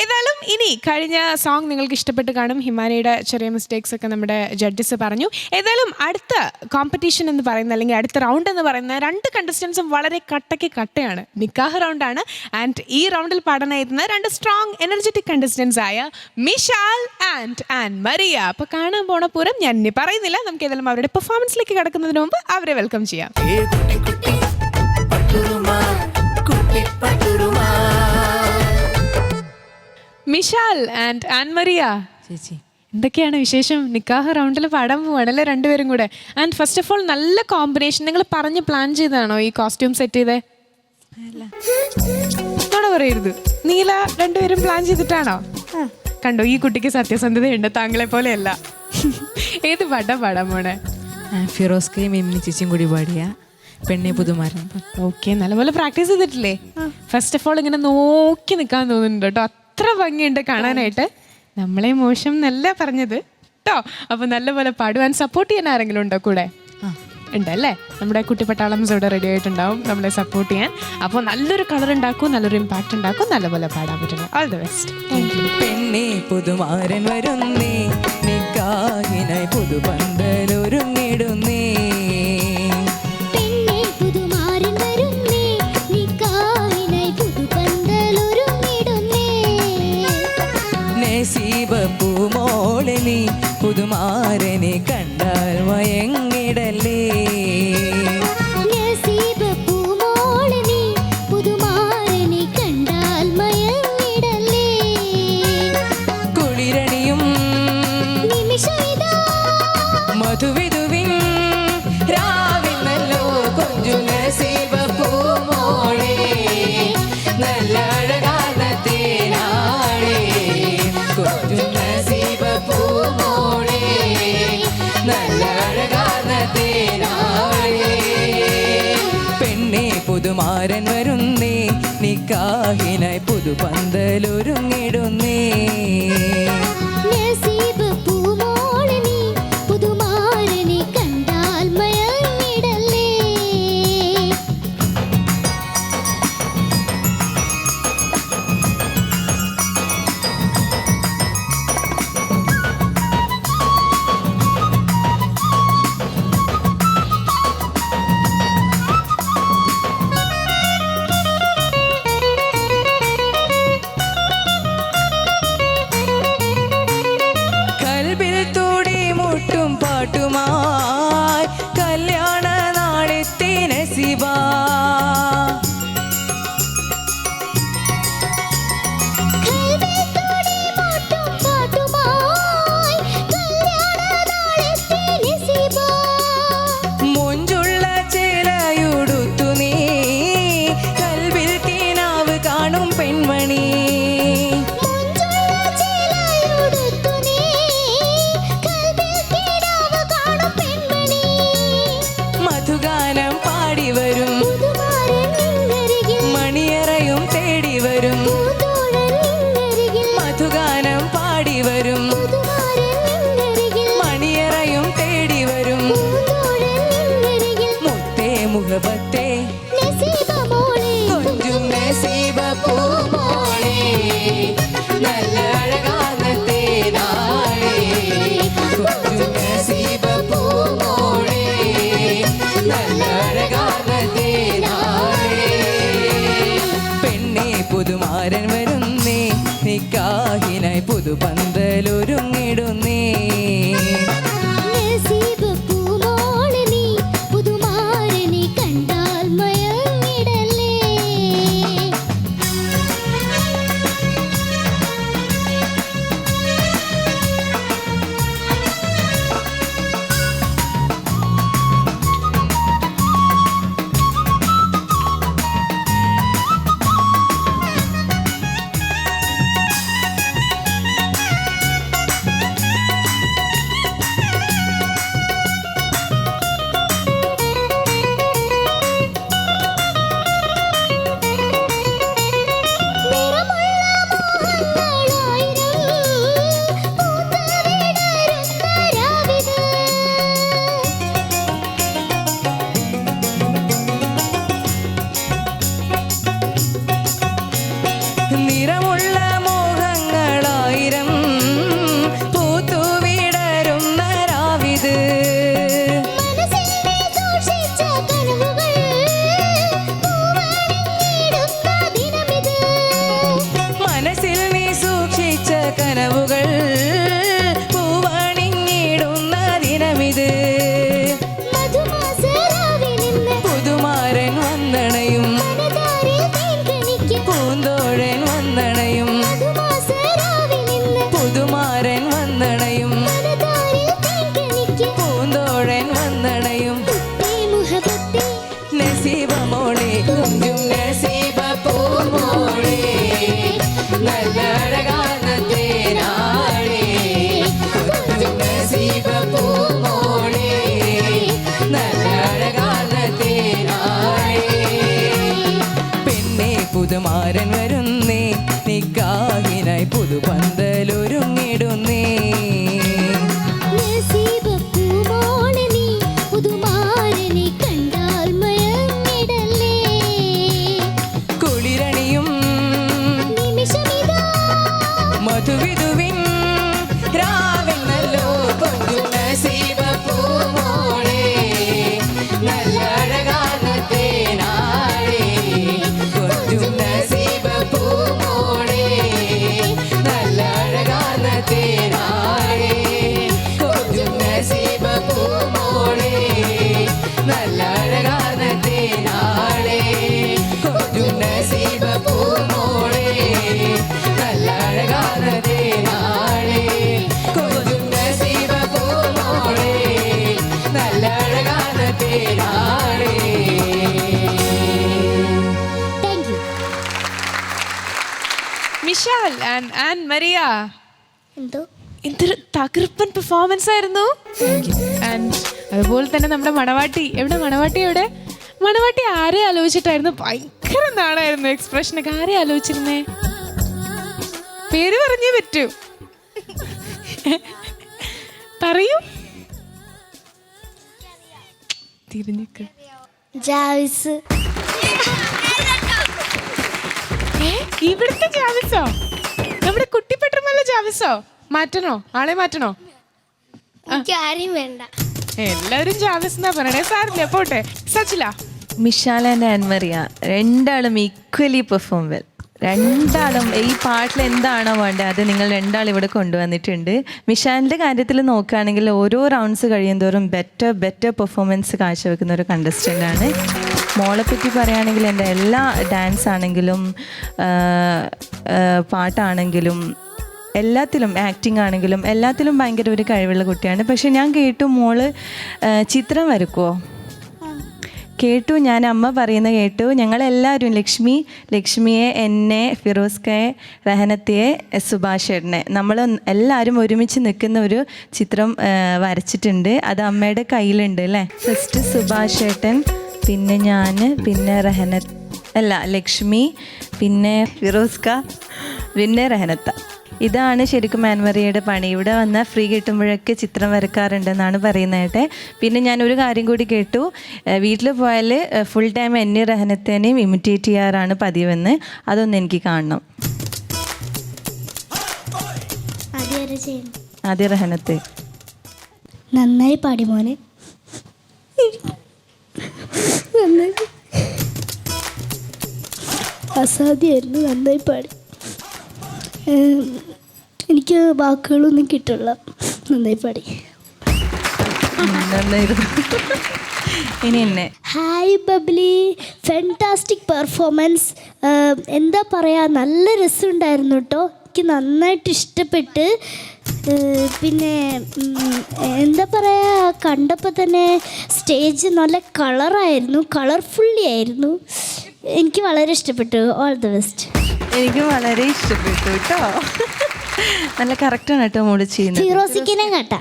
ഏതായാലും ഇനി കഴിഞ്ഞ സോങ് നിങ്ങൾക്ക് ഇഷ്ടപ്പെട്ട് കാണും. ഹിമാനിയുടെ ചെറിയ മിസ്റ്റേക്സ് ഒക്കെ നമ്മുടെ ജഡ്ജസ് പറഞ്ഞു. ഏതായാലും അടുത്ത കോമ്പറ്റീഷൻ എന്ന് പറയുന്ന, അല്ലെങ്കിൽ അടുത്ത റൗണ്ട് എന്ന് പറയുന്ന 2 കണ്ടസ്റ്റൻസും വളരെ കട്ടയാണ്. നിക്കാഹ് റൗണ്ടാണ്. ആൻഡ് ഈ റൗണ്ടിൽ പാടാനെത്തുന്ന 2 സ്ട്രോങ് എനർജറ്റിക് കണ്ടസ്റ്റൻസ് ആയ മിഷാൽ ആൻഡ് ആൻ മരിയ. അപ്പോൾ കാണാൻ പോണ പൂരം ഞാൻ ഇനി പറയുന്നില്ല. നമുക്ക് ഏതായാലും അവരുടെ പെർഫോമൻസിലേക്ക് കടക്കുന്നതിന് മുമ്പ് അവരെ വെൽക്കം ചെയ്യാം. മിഷാൽ ആൻഡ് ആൻ മരിയ ചേച്ചി, എന്തൊക്കെയാണ് വിശേഷം? നിക്കാഹ് റൗണ്ടിൽ പാടാൻ പോവാണല്ലേ രണ്ടുപേരും കൂടെ. ആൻഡ് ഫസ്റ്റ് ഓഫ് ഓൾ നല്ല കോമ്പിനേഷൻ. നിങ്ങൾ പറഞ്ഞ് പ്ലാൻ ചെയ്തതാണോ ഈ കോസ്റ്റ്യൂം സെറ്റ് ചെയ്തേ? പറയരുത്. നീല രണ്ടുപേരും പ്ലാൻ ചെയ്തിട്ടാണോ? കണ്ടോ, ഈ കുട്ടിക്ക് സത്യസന്ധതയുണ്ട്, താങ്കളെ പോലെയല്ല. ഏത് പാട്ടാ പാടാൻ പോണേ? ഫിറോസ്കയും ഇമ്മിനി ചേച്ചിയും കൂടി പാടിയ പെണ്ണെ പുതുമാരൻ. ഓക്കെ, നല്ലപോലെ പ്രാക്ടീസ് ചെയ്തിട്ടില്ലേ? ഫസ്റ്റ് ഓഫ് ഓൾ ഇങ്ങനെ നോക്കി നിൽക്കാൻ തോന്നുന്നുണ്ട് കേട്ടോ. അത്ര ഭംഗിയുണ്ട് കാണാനായിട്ട്. നമ്മളെ മോശം എന്നല്ല പറഞ്ഞത് കേട്ടോ. അപ്പോൾ നല്ലപോലെ പാടുവാൻ സപ്പോർട്ട് ചെയ്യാൻ ആരെങ്കിലും ഉണ്ടോ കൂടെ? ഉണ്ടല്ലേ. നമ്മുടെ കുട്ടിപ്പട്ടാളംസ് ഇവിടെ റെഡി ആയിട്ടുണ്ടാവും നമ്മളെ സപ്പോർട്ട് ചെയ്യാൻ. അപ്പോൾ നല്ലൊരു കളർ ഉണ്ടാക്കും, നല്ലൊരു ഇമ്പാക്റ്റ് ഉണ്ടാക്കും, നല്ലപോലെ പാടാൻ പറ്റുന്നു. All the best. പെണ്ണെ പുതുമാരൻ വരുന്നേ, നിക്കാഹിനായി പുതുപന്തലൊരുങ്ങിടുന്നേ. പൂമോളെ നീ പുതുമാരനെ കണ്ടാൽ മയങ്ങിടല്ലേ. കുളിരണിയും മധുവിധുവിൻ രാവിന്നല്ലോ കൊഞ്ചു നസീബ പൂമോളെ, നല്ല അഴകാർന്ന തേനാളെ കൊഞ്ചു നസീബ പൂമോളെ, നല്ല അഴകാർന്ന തേനാളെ. പെണ്ണെ പുതുമാരൻ വരുന്നേ, നിക്കാഹിനായി പുതുപന്തലൊരുങ്ങിടുന്നേ. പുതുപന്തലൊരുങ്ങിടുന്നേ. നിറമുള്ള മോഹങ്ങളായിരം പൂത്തുവിടരുന്ന രാവിത്. മനസ്സിൽ നീ സൂക്ഷിച്ച കനവുകൾ പൂവണിഞ്ഞിടുന്ന ദിനമിത്. പുതുമാരൻ വന്നണയും പൂന്തോഴൻ വന്നണയും. പുതുമാരൻ വന്നണയും പൂന്തോഴൻ വന്നണയും. നസീബ മോളെ കുഞ്ചും നസീബ പൂമോളെ നല്ല അഴകാന തേനാളെ. കുഞ്ചും നസീബ പൂമോളെ നല്ല അഴകാന തേനാളെ. പെണ്ണെ പുതുമാരൻ വരുന്നേ നിക്കാഹിനായി പുതുപന്തലൊരുങ്ങിടുന്നേ. കുളിരണിയും മധുവിധുവിൻ രാവിനല്ലോ കൊഞ്ചും നസീബ പൂമോളെ നല്ല അഴകാന തേനാളെ. കൊഞ്ചും നസീബ പൂമോളെ നല്ല അഴകാന തേനാളെ. കൊഞ്ചും നസീബ പൂമോളെ നല്ല അഴകാന തേനാളെ. കൊഞ്ചും നസീബ പൂമോളെ നല്ല അഴകാന തേനാളെ. കൊഞ്ചും നസീബ പൂമോളെ നല്ല അഴകാന തേനാളെ. മിഷാൽ ആൻഡ് മരിയ, എന്തോ എന്തൊരു തകർപ്പൻ പെർഫോമൻസ് ആയിരുന്നു. ആൻഡ് അതുപോലെ തന്നെ നമ്മുടെ മണവാട്ടി എവിടെ മണവാട്ടി ആരെ ആലോചിച്ചിട്ടായിരുന്നു? ഭയങ്കര നാളായിരുന്നു എക്സ്പ്രഷനൊക്കെ. ആരെ ആലോചിച്ചിരുന്നേ? പേര് പറഞ്ഞേ പറ്റൂ. പറയൂ. തിരിഞ്ഞിക്ക്. ജാവിസ്. ഇവിടുത്തെ ജാവിസോ? നമ്മുടെ കുട്ടിപ്പട്ടർമല്ല ജാവിസോ? മാറ്റണോ? ആളെ മാറ്റണോ? ആരെയും വേണ്ട. എല്ലാവരും ജാവിസ് എന്നാ പറയണേ. സാറില്ല പോട്ടെ. സച്ചില. മിഷാൽ ആൻഡ് ആൻമറിയ രണ്ടാളും ഈക്വലി പെർഫോം വെൽ. രണ്ടാളും ഈ പാട്ടിൽ എന്താണോ വേണ്ടത് അത് നിങ്ങൾ രണ്ടാളും ഇവിടെ കൊണ്ടുവന്നിട്ടുണ്ട്. മിഷാലിൻ്റെ കാര്യത്തിൽ നോക്കുകയാണെങ്കിൽ ഓരോ റൗണ്ട്സ് കഴിയുന്തോറും ബെറ്റർ പെർഫോമൻസ് കാഴ്ചവെക്കുന്ന ഒരു കണ്ടസ്റ്റൻ്റാണ്. മോളെ പറ്റി പറയുകയാണെങ്കിൽ എൻ്റെ എല്ലാ ഡാൻസ് ആണെങ്കിലും പാട്ടാണെങ്കിലും എല്ലാത്തിലും ആക്ടിങ് ആണെങ്കിലും എല്ലാത്തിലും ഭയങ്കര ഒരു കഴിവുള്ള കുട്ടിയാണ്. പക്ഷെ ഞാൻ കേട്ടു മോള് ചിത്രം വരക്കുമോ? കേട്ടു, ഞാൻ അമ്മ പറയുന്ന കേട്ടു. ഞങ്ങളെല്ലാവരും ലക്ഷ്മിയെ, എന്നെ, ഫിറോസ്കയെ, റഹനത്തിയെ, സുഭാഷേട്ടനെ നമ്മൾ എല്ലാവരും ഒരുമിച്ച് നിൽക്കുന്ന ഒരു ചിത്രം വരച്ചിട്ടുണ്ട്. അത് അമ്മയുടെ കയ്യിലുണ്ട് അല്ലേ. ഫസ്റ്റ് സുഭാഷേട്ടൻ, പിന്നെ ഞാൻ, പിന്നെ ലക്ഷ്മി, പിന്നെ ഫിറോസ്ക, പിന്നെ റഹനത്ത. ഇതാണ് ശരിക്കും ആൻമറിയയുടെ പണി. ഇവിടെ വന്നാൽ ഫ്രീ കിട്ടുമ്പോഴൊക്കെ ചിത്രം വരക്കാറുണ്ടെന്നാണ് പറയുന്നതായിട്ട്. പിന്നെ ഞാൻ ഒരു കാര്യം കൂടി കേട്ടു, വീട്ടിൽ പോയാൽ ഫുൾ ടൈം എന്നെ റഹനത്തേനെയും ഇമിറ്റേറ്റ് ചെയ്യാറാണ് പതിവെന്ന്. അതൊന്ന് എനിക്ക് കാണണം. ആദ്യ റഹനത്തെ നന്നായി പാടി മോനെ. അസാധ്യമായിരുന്നു, നന്നായി പാടി. എനിക്ക് വാക്കുകളൊന്നും കിട്ടില്ല. നന്നായി പാടി. നന്നായിരുന്നു. ഇനി എന്നെ ഹായ് ബബ്ലി, ഫാന്റാസ്റ്റിക് പെർഫോമൻസ്. എന്താ പറയുക, നല്ല രസമുണ്ടായിരുന്നു കേട്ടോ. എനിക്ക് നന്നായിട്ട് ഇഷ്ടപ്പെട്ട്. പിന്നെ എന്താ പറയുക, കണ്ടപ്പോൾ തന്നെ സ്റ്റേജ് നല്ല കളറായിരുന്നു, കളർഫുള്ളി ആയിരുന്നു. എനിക്ക് വളരെ ഇഷ്ടപ്പെട്ടു. All the best. എനിക്ക് വളരെ ഇഷ്ടപ്പെട്ടു കേട്ടോ. നല്ല കറക്റ്റാണ് കേട്ടോ മോള് ചെയ്യുന്നത്. ഫിറോസിക്കിനെ കേട്ടാ.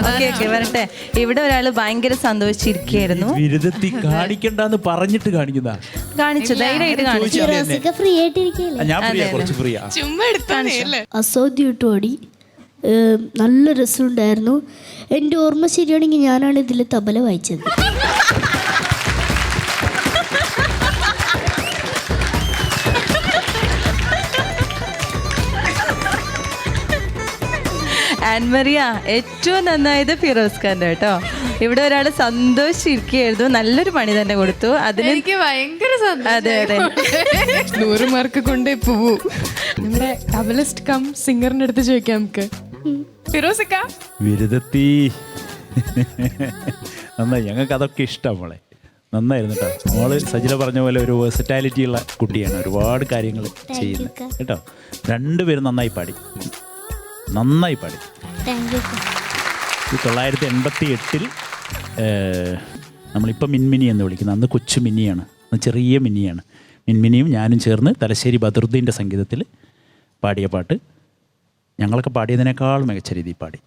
ഓക്കെ വരട്ടെ. ഇവിടെ ഒരാൾ ഭയങ്കര സന്തോഷിച്ചിരിക്കുകയായിരുന്നു. വിരുദ്ധത്തി കാണിക്കണ്ടെന്ന് പറഞ്ഞിട്ട് കാണിക്കുന്ന കാണിച്ചു, ധൈര്യമായിട്ട് കാണിച്ചു. ഫിറോസിക്ക ഫ്രീ ആയിട്ടിരിക്കുകയല്ലേ. ഞാൻ ഫ്രീയാ, കുറച്ച് ഫ്രീയാ. അസാധ്യമായിട്ട് പാടി. നല്ല രസമുണ്ടായിരുന്നു. എൻ്റെ ഓർമ്മ ശരിയാണെങ്കിൽ ഞാനാണ് ഇതിൽ തബല വായിച്ചത്. ആൻമറിയ, ഏറ്റവും നന്നായത് ഫിറോസ് ഖാൻ്റെ കേട്ടോ. ഇവിടെ ഒരാൾ സന്തോഷിച്ചിരിക്കുകയായിരുന്നു, നല്ലൊരു പണി തന്നെ കൊടുത്തു. അതിന് എനിക്ക് ഭയങ്കര അതെ അതെ 100 മാർക്ക് കൊണ്ടേ പോവൂ. നമ്മുടെ തബലിസ്റ്റ് കം സിംഗറിന്റെ അടുത്ത് ചോദിക്കാം നമുക്ക്. ഫിറോസിക്ക, വിരുദ്ധത്തി നന്നായി, ഞങ്ങൾക്ക് അതൊക്കെ ഇഷ്ടം മോളെ. നന്നായിരുന്നു കേട്ടോ. മോള് സജില പറഞ്ഞ പോലെ ഒരു വേഴ്സറ്റാലിറ്റി ഉള്ള കുട്ടിയാണ്, ഒരുപാട് കാര്യങ്ങൾ ചെയ്യുന്നത് കേട്ടോ. രണ്ടുപേരും നന്നായി പാടി, നന്നായി പാടി. 1988 നമ്മളിപ്പോൾ മിൻമിനി എന്ന് വിളിക്കുന്നത്, അന്ന് കൊച്ചു മിന്നിയാണ്, അന്ന് ചെറിയ മിന്നിയാണ്. മിൻമിനിയും ഞാനും ചേർന്ന് തലശ്ശേരി ബദറുദ്ദീൻ്റെ സംഗീതത്തിൽ പാടിയ പാട്ട് ഞങ്ങളൊക്കെ പാടിയതിനേക്കാൾ മികച്ച രീതിയിൽ പാടി,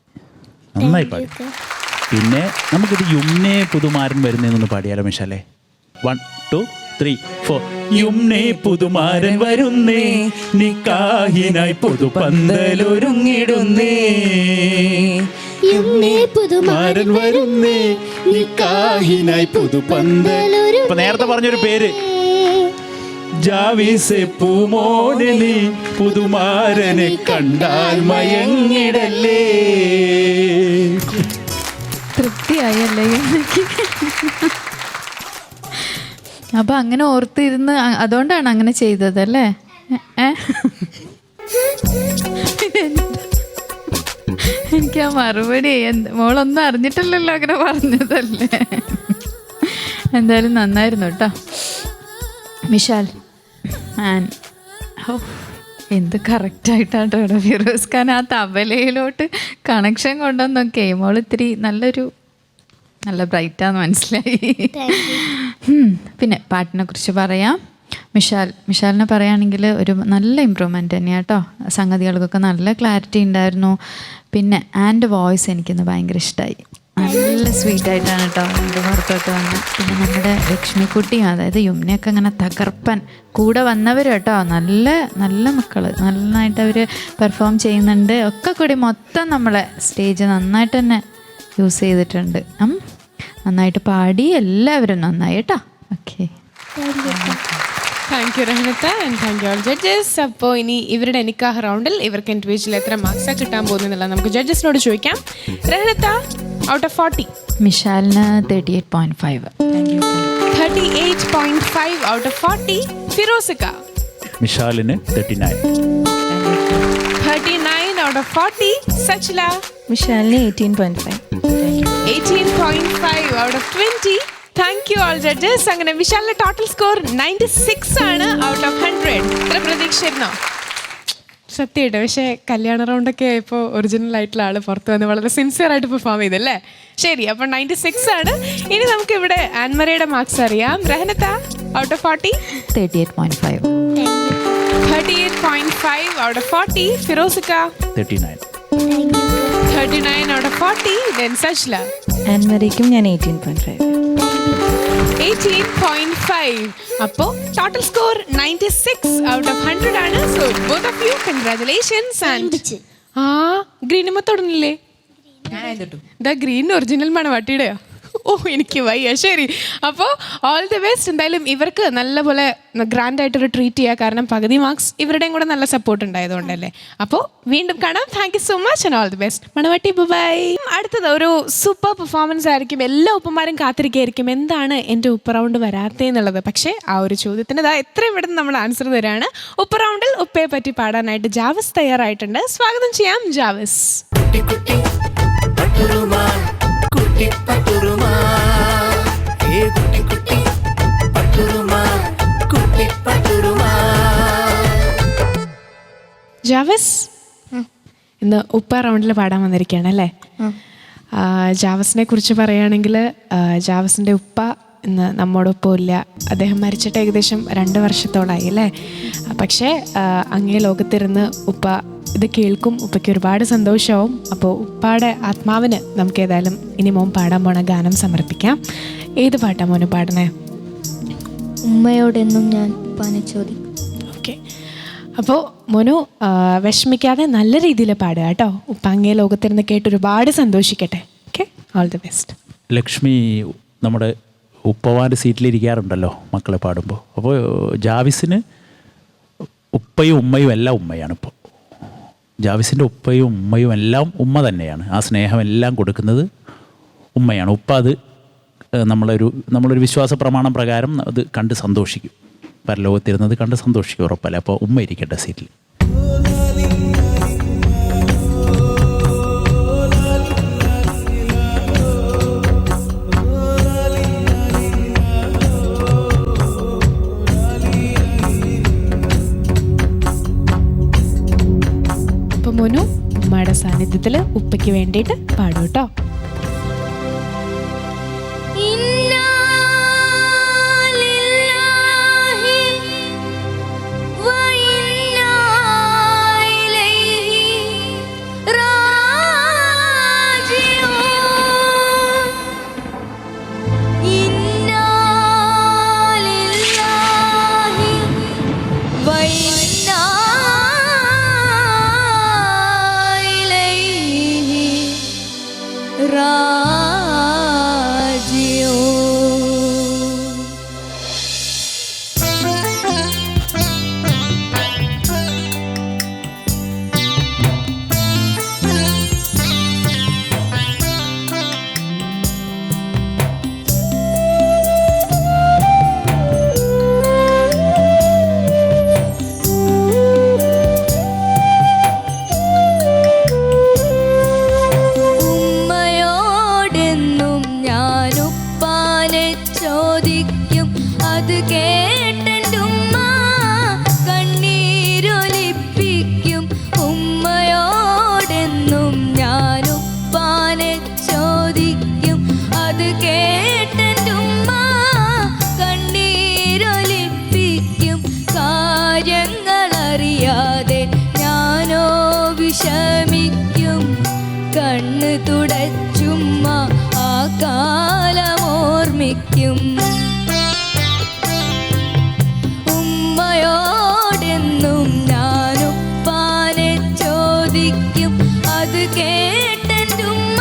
നന്നായി പാടി. പിന്നെ നമുക്കിത് യുമ്നെ പുതുമാരൻ വരുന്നതെന്നൊന്ന് പാടിയാലോ മിഷാലേ? 1 2 3 4. യുമ്നെ പുതുമാരൻ വരുന്നേ, നിക്കാഹിനായി പുതുപന്തലൊരുങ്ങിടുന്നേ. യുമ്നെ പുതുമാരൻ വരുന്നേ, നിക്കാഹിനായി പുതുപന്തലൊരു. ഇപ്പൊ നേരത്തെ പറഞ്ഞൊരു പേര്, ജാവിസെ പൂമോനെ നീ പുതുമാരനെ കണ്ടാൽ മയങ്ങിടല്ലേ. തൃപ്തിയായല്ലേ എനിക്ക്? അപ്പൊ അങ്ങനെ ഓർത്തിരുന്ന് അതുകൊണ്ടാണ് അങ്ങനെ ചെയ്തതല്ലേ? എനിക്ക് ആ മറുപടി മോളൊന്നും അറിഞ്ഞിട്ടില്ലല്ലോ, അങ്ങനെ പറഞ്ഞതല്ലേ. എന്തായാലും നന്നായിരുന്നു കേട്ടോ മിഷാൽ. എന്ത് കറക്റ്റായിട്ടാട്ടോ ഇവിടെ ഫിറോസ് ഖാൻ ആ തബലയിലോട്ട് കണക്ഷൻ കൊണ്ടുവന്നൊക്കെ. മോൾ ഇത്തിരി നല്ല ബ്രൈറ്റാന്ന് മനസ്സിലായി. പിന്നെ പാട്ടിനെ കുറിച്ച് പറയാം. മിഷാലിനെ പറയുകയാണെങ്കിൽ ഒരു നല്ല ഇമ്പ്രൂവ്മെൻറ്റ് തന്നെയാണ് കേട്ടോ. സംഗതികൾക്കൊക്കെ നല്ല ക്ലാരിറ്റി ഉണ്ടായിരുന്നു. പിന്നെ ആൻഡ് വോയിസ് എനിക്കിന്ന് ഭയങ്കര ഇഷ്ടമായി, നല്ല സ്വീറ്റായിട്ടാണ് കേട്ടോ എൻ്റെ പുറത്തോട്ട് വന്നത്. പിന്നെ നമ്മുടെ ലക്ഷ്മിക്കുട്ടിയും, അതായത് യുമ്നയൊക്കെ അങ്ങനെ തകർപ്പൻ കൂടെ വന്നവർ കേട്ടോ. നല്ല നല്ല മക്കൾ, നന്നായിട്ട് അവർ പെർഫോം ചെയ്യുന്നുണ്ട്. ഒക്കെ കൂടി മൊത്തം നമ്മളെ സ്റ്റേജ് നന്നായിട്ട് തന്നെ യൂസ് ചെയ്തിട്ടുണ്ട്. നന്നായിട്ട് പാടി, എല്ലാവരും നന്നായി കേട്ടോ. ഓക്കെ, താങ്ക് യു റഹ്നത്ത and thank you all judges. അപ്പോൾ ഇനി ഇവരുടെ നിക്കാഹ് റൗണ്ടിൽ ഇവർക്ക് ഇൻഡിവിജ്വൽ എത്ര മാർക്സാണ് കിട്ടാൻ പോകുന്നതെന്നുള്ളത് നമുക്ക് ജഡ്ജസിനോട് ചോദിക്കാം. റഹ്നത്ത, ഔട്ട് ഓഫ് 40? മിഷാലിന് 38.5. 38.5 ഔട്ട് ഓഫ് 40. ഫിറോസിക്ക? മിഷാലിന് 39. 39 ഔട്ട് ഓഫ് 40. സച്ചില? മിഷാലിന് 18.5. 18.5 out of 20. Thank you all judges. അങ്ങനെ വിശാലിന്റെ ടോട്ടൽ സ്കോർ 96 ആണ് ഔട്ട് ഓഫ് 100. ഇത്ര പ്രതീക്ഷയായിരുന്നോ? സത്യമായിട്ട്. പക്ഷേ കല്യാണ റൗണ്ടൊക്കെ ഇപ്പോൾ ഒറിജിനൽ ആയിട്ടുള്ള ആൾ പുറത്ത് വന്ന് വളരെ സിൻസിയർ ആയിട്ട് പെർഫോം ചെയ്തല്ലേ? ശരി, അപ്പോൾ 96 ആണ്. ഇനി നമുക്ക് ഇവിടെ ആൻമറിയുടെ മാർക്സ് അറിയാം. റഹ്നത്ത, ഔട്ട് ഓഫ് 40? 38.5. 38.5 out of 40. ഫിറോസിക്ക? 39. 39 ഔട്ട് ഓഫ് 40. ദെൻ സജ്ല? ആൻമറിക്കും ഞാൻ 18.5. 18.5. അപ്പോൾ ടോട്ടൽ സ്കോർ 96 ഔട്ട് ഓഫ് 100 ആണ്. So both of you congratulations. And ഗ്രീനുമ തൊടുന്നില്ലേ? ഇതാ ഗ്രീൻ ഒറിജിനൽ മണവാട്ടിയുടെയോ? ഓ എനിക്ക് വയ്യ. ശരി, അപ്പോൾ ഓൾ ദി ബെസ്റ്റ്. എന്തായാലും ഇവർക്ക് നല്ലപോലെ ഗ്രാൻഡായിട്ടൊരു ട്രീറ്റ് ചെയ്യുക. കാരണം പകുതി മാർക്സ് ഇവരുടെയും കൂടെ നല്ല സപ്പോർട്ട് ഉണ്ടായതുകൊണ്ടല്ലേ. അപ്പോൾ വീണ്ടും കാണാം. Thank you so much and all the best. Manavatti by. അടുത്തത് ഒരു സൂപ്പർ പെർഫോമൻസ് ആയിരിക്കും. എല്ലാ ഉപ്പമാരും കാത്തിരിക്കുകയായിരിക്കും എന്താണ് എൻ്റെ ഉപ്പ റൗണ്ട് വരാത്തേന്നുള്ളത്. പക്ഷേ ആ ഒരു ചോദ്യത്തിന് ഇതാ എത്രയും പെട്ടെന്ന് നമ്മൾ ആൻസർ തരാണ്. ഉപ്പ റൗണ്ടിൽ ഉപ്പയെ പറ്റി പാടാനായിട്ട് ജാവസ് തയ്യാറായിട്ടുണ്ട്. സ്വാഗതം ചെയ്യാം ജാവസ്. ജാവസ് ഇന്ന് ഉപ്പ റൗണ്ടിൽ പാടാൻ വന്നിരിക്കുകയാണ് അല്ലേ? ജാവസിനെ കുറിച്ച് പറയുകയാണെങ്കിൽ ജാവസിൻ്റെ ഉപ്പ ഇന്ന് നമ്മോടൊപ്പം ഇല്ല. അദ്ദേഹം മരിച്ചിട്ട് ഏകദേശം 2 വർഷത്തോളായി അല്ലേ? പക്ഷേ അങ്ങേ ലോകത്തിരുന്ന് ഉപ്പ ഇത് കേൾക്കും. ഉപ്പയ്ക്ക് ഒരുപാട് സന്തോഷമാവും. അപ്പോൾ ഉപ്പയുടെ ആത്മാവിന് നമുക്ക് ഏതായാലും ഇനി മോൻ പാടാൻ പോണ ഗാനം സമർപ്പിക്കാം. ഏത് പാട്ടാ മോന് പാടണേ? ഉമ്മയോടെന്നും ഞാൻ ഉപ്പാനെ ചോദിക്കും. ഓക്കെ, അപ്പോൾ മോനു വിഷമിക്കാതെ നല്ല രീതിയിൽ പാടുക കേട്ടോ. ഉപ്പ അങ്ങേ ലോകത്തിരുന്ന് കേട്ട് ഒരുപാട് സന്തോഷിക്കട്ടെ. Okay, all the best. Lakshmi നമ്മുടെ ഉപ്പവാൻ്റെ സീറ്റിലിരിക്കാറുണ്ടല്ലോ മക്കളെ പാടുമ്പോൾ. അപ്പോൾ ജാവിസിന് ഉപ്പയും ഉമ്മയും എല്ലാം ഉമ്മയാണ്. ഇപ്പോൾ ജാവിസിൻ്റെ ഉപ്പയും ഉമ്മയും എല്ലാം ഉമ്മ തന്നെയാണ്. ആ സ്നേഹം എല്ലാം കൊടുക്കുന്നത് ഉമ്മയാണ്. ഉപ്പ അത് നമ്മളൊരു വിശ്വാസ പ്രമാണം പ്രകാരം അത് കണ്ട് സന്തോഷിക്കും. പരലോകത്തിരുന്നത് കണ്ട് സന്തോഷിക്കും ഉറപ്പല്ല. അപ്പോൾ ഉമ്മ ഇരിക്കട്ടെ സീറ്റിൽ. അപ്പോൾ മോനു ഉമ്മയുടെ സാന്നിധ്യത്തിൽ ഉപ്പയ്ക്ക് വേണ്ടിയിട്ട് പാടും കേട്ടോ. ഉമ്മയോടെന്നും ഞാനുപ്പാനെ ചോദിക്കും. അത് കേട്ടെന്റുമ്മ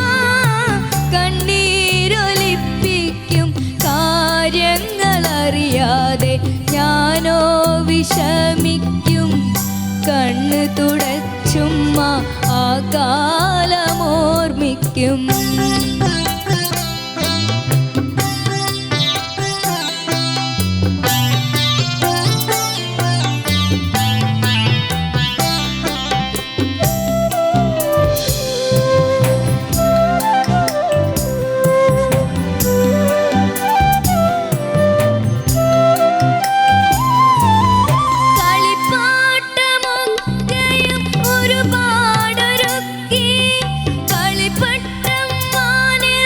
കണ്ണീരൊലിപ്പിക്കും. കാര്യങ്ങളറിയാതെ ഞാനോ വിഷമിക്കും. കണ്ണ് തുടച്ചുമ്മ ആ കാലമോർമ്മിക്കും. ൊരുപാടൊരുക്കി കളിപ്പട്ടം വാനെ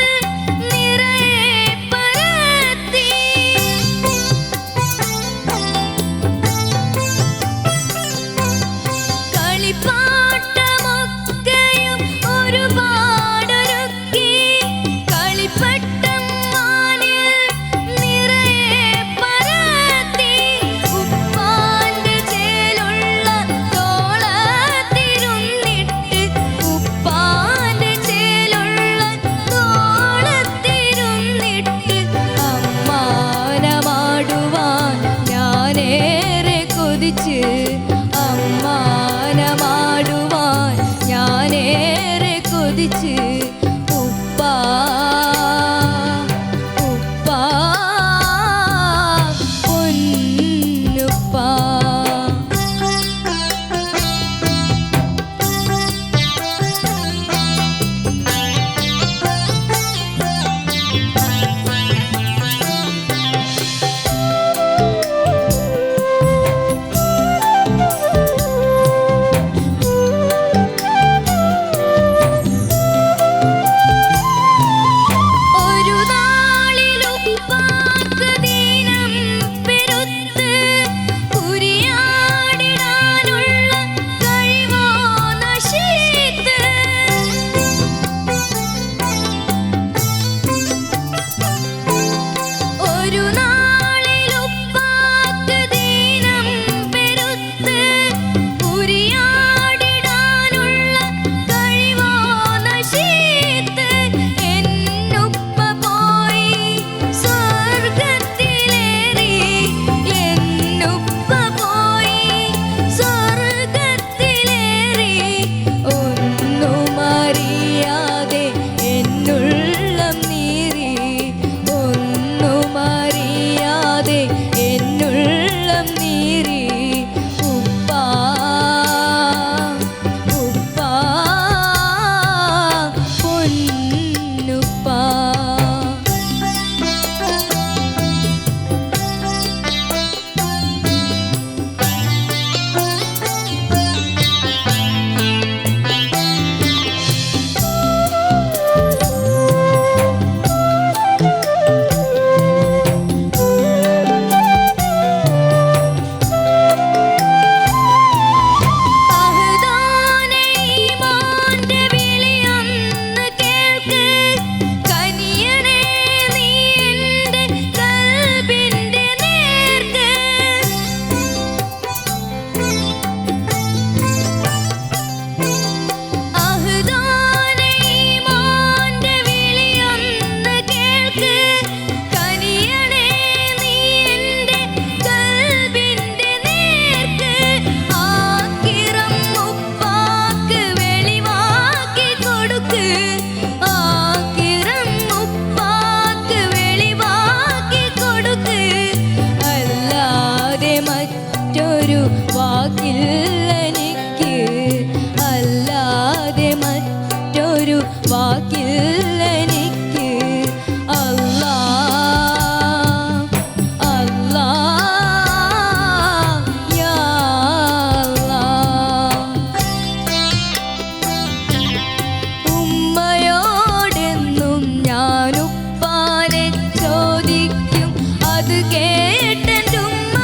കൊതിച്ച് അമ്മാനമാടുവാൻ ഞാനേറെ കൊതിച്ച് ഉപ്പാ ഉപ്പാ പൊന്നുപ്പാ. ഒരു നാളിലുപ്പാക്ക് ദീനം പെരുത്ത് ഉരിയാടിടാനുള്ള കഴിവോ നശിത്ത്. ഒരു നാളിലുപ്പാക്ക് ദീനം പെരുത്ത് ഉരിയാടിടാനുള്ള കഴിവോ നശിത്ത്. എന്നുപ്പ പോയി സ്വർഗത്തിലേറി, എന്നുപ്പ പോയി സ്വർഗത്തിലേറി. ഒന്നും അറിയാതെ എന്നുള്ളം നീറി, ഒന്നും അറിയാതെ എന്നുള്ളം നീറി. ഉപ്പാ ഉപ്പാ പൊന്നുപ്പാ. അഹ്ദാനെ ഈമാന്റെ വിളിയൊന്ന് കേൾക്ക്, കനിയണേ നീ എൻ്റെ കൽബിൻ്റെ നേർക്ക്. അഹ്ദാനെ ഈമാന്റെ വിളിയൊന്ന് കേൾക്ക്, കനിയണേ നീ എൻ്റെ കൽബിൻ്റെ നേർക്ക്. ആക്കിറം ഉപ്പാക്ക് വെളിവാക്കി കൊടുക്ക്, ആക്കിറം ഉപ്പാക്ക് വെളിവാക്കി കൊടുക്ക്. അല്ലാതെ മറ്റൊരു വാക്കില്ലെനിക്ക്, അല്ലാതെ മറ്റൊരു വാക്കില്ലെനിക്ക്. അല്ലാ അല്ലാ യാ അല്ലാ. ഉമ്മയോടെന്നും ഞാനുപ്പാനെ ചോദിക്കും, അത് കേട്ടെൻ്റെ ഉമ്മ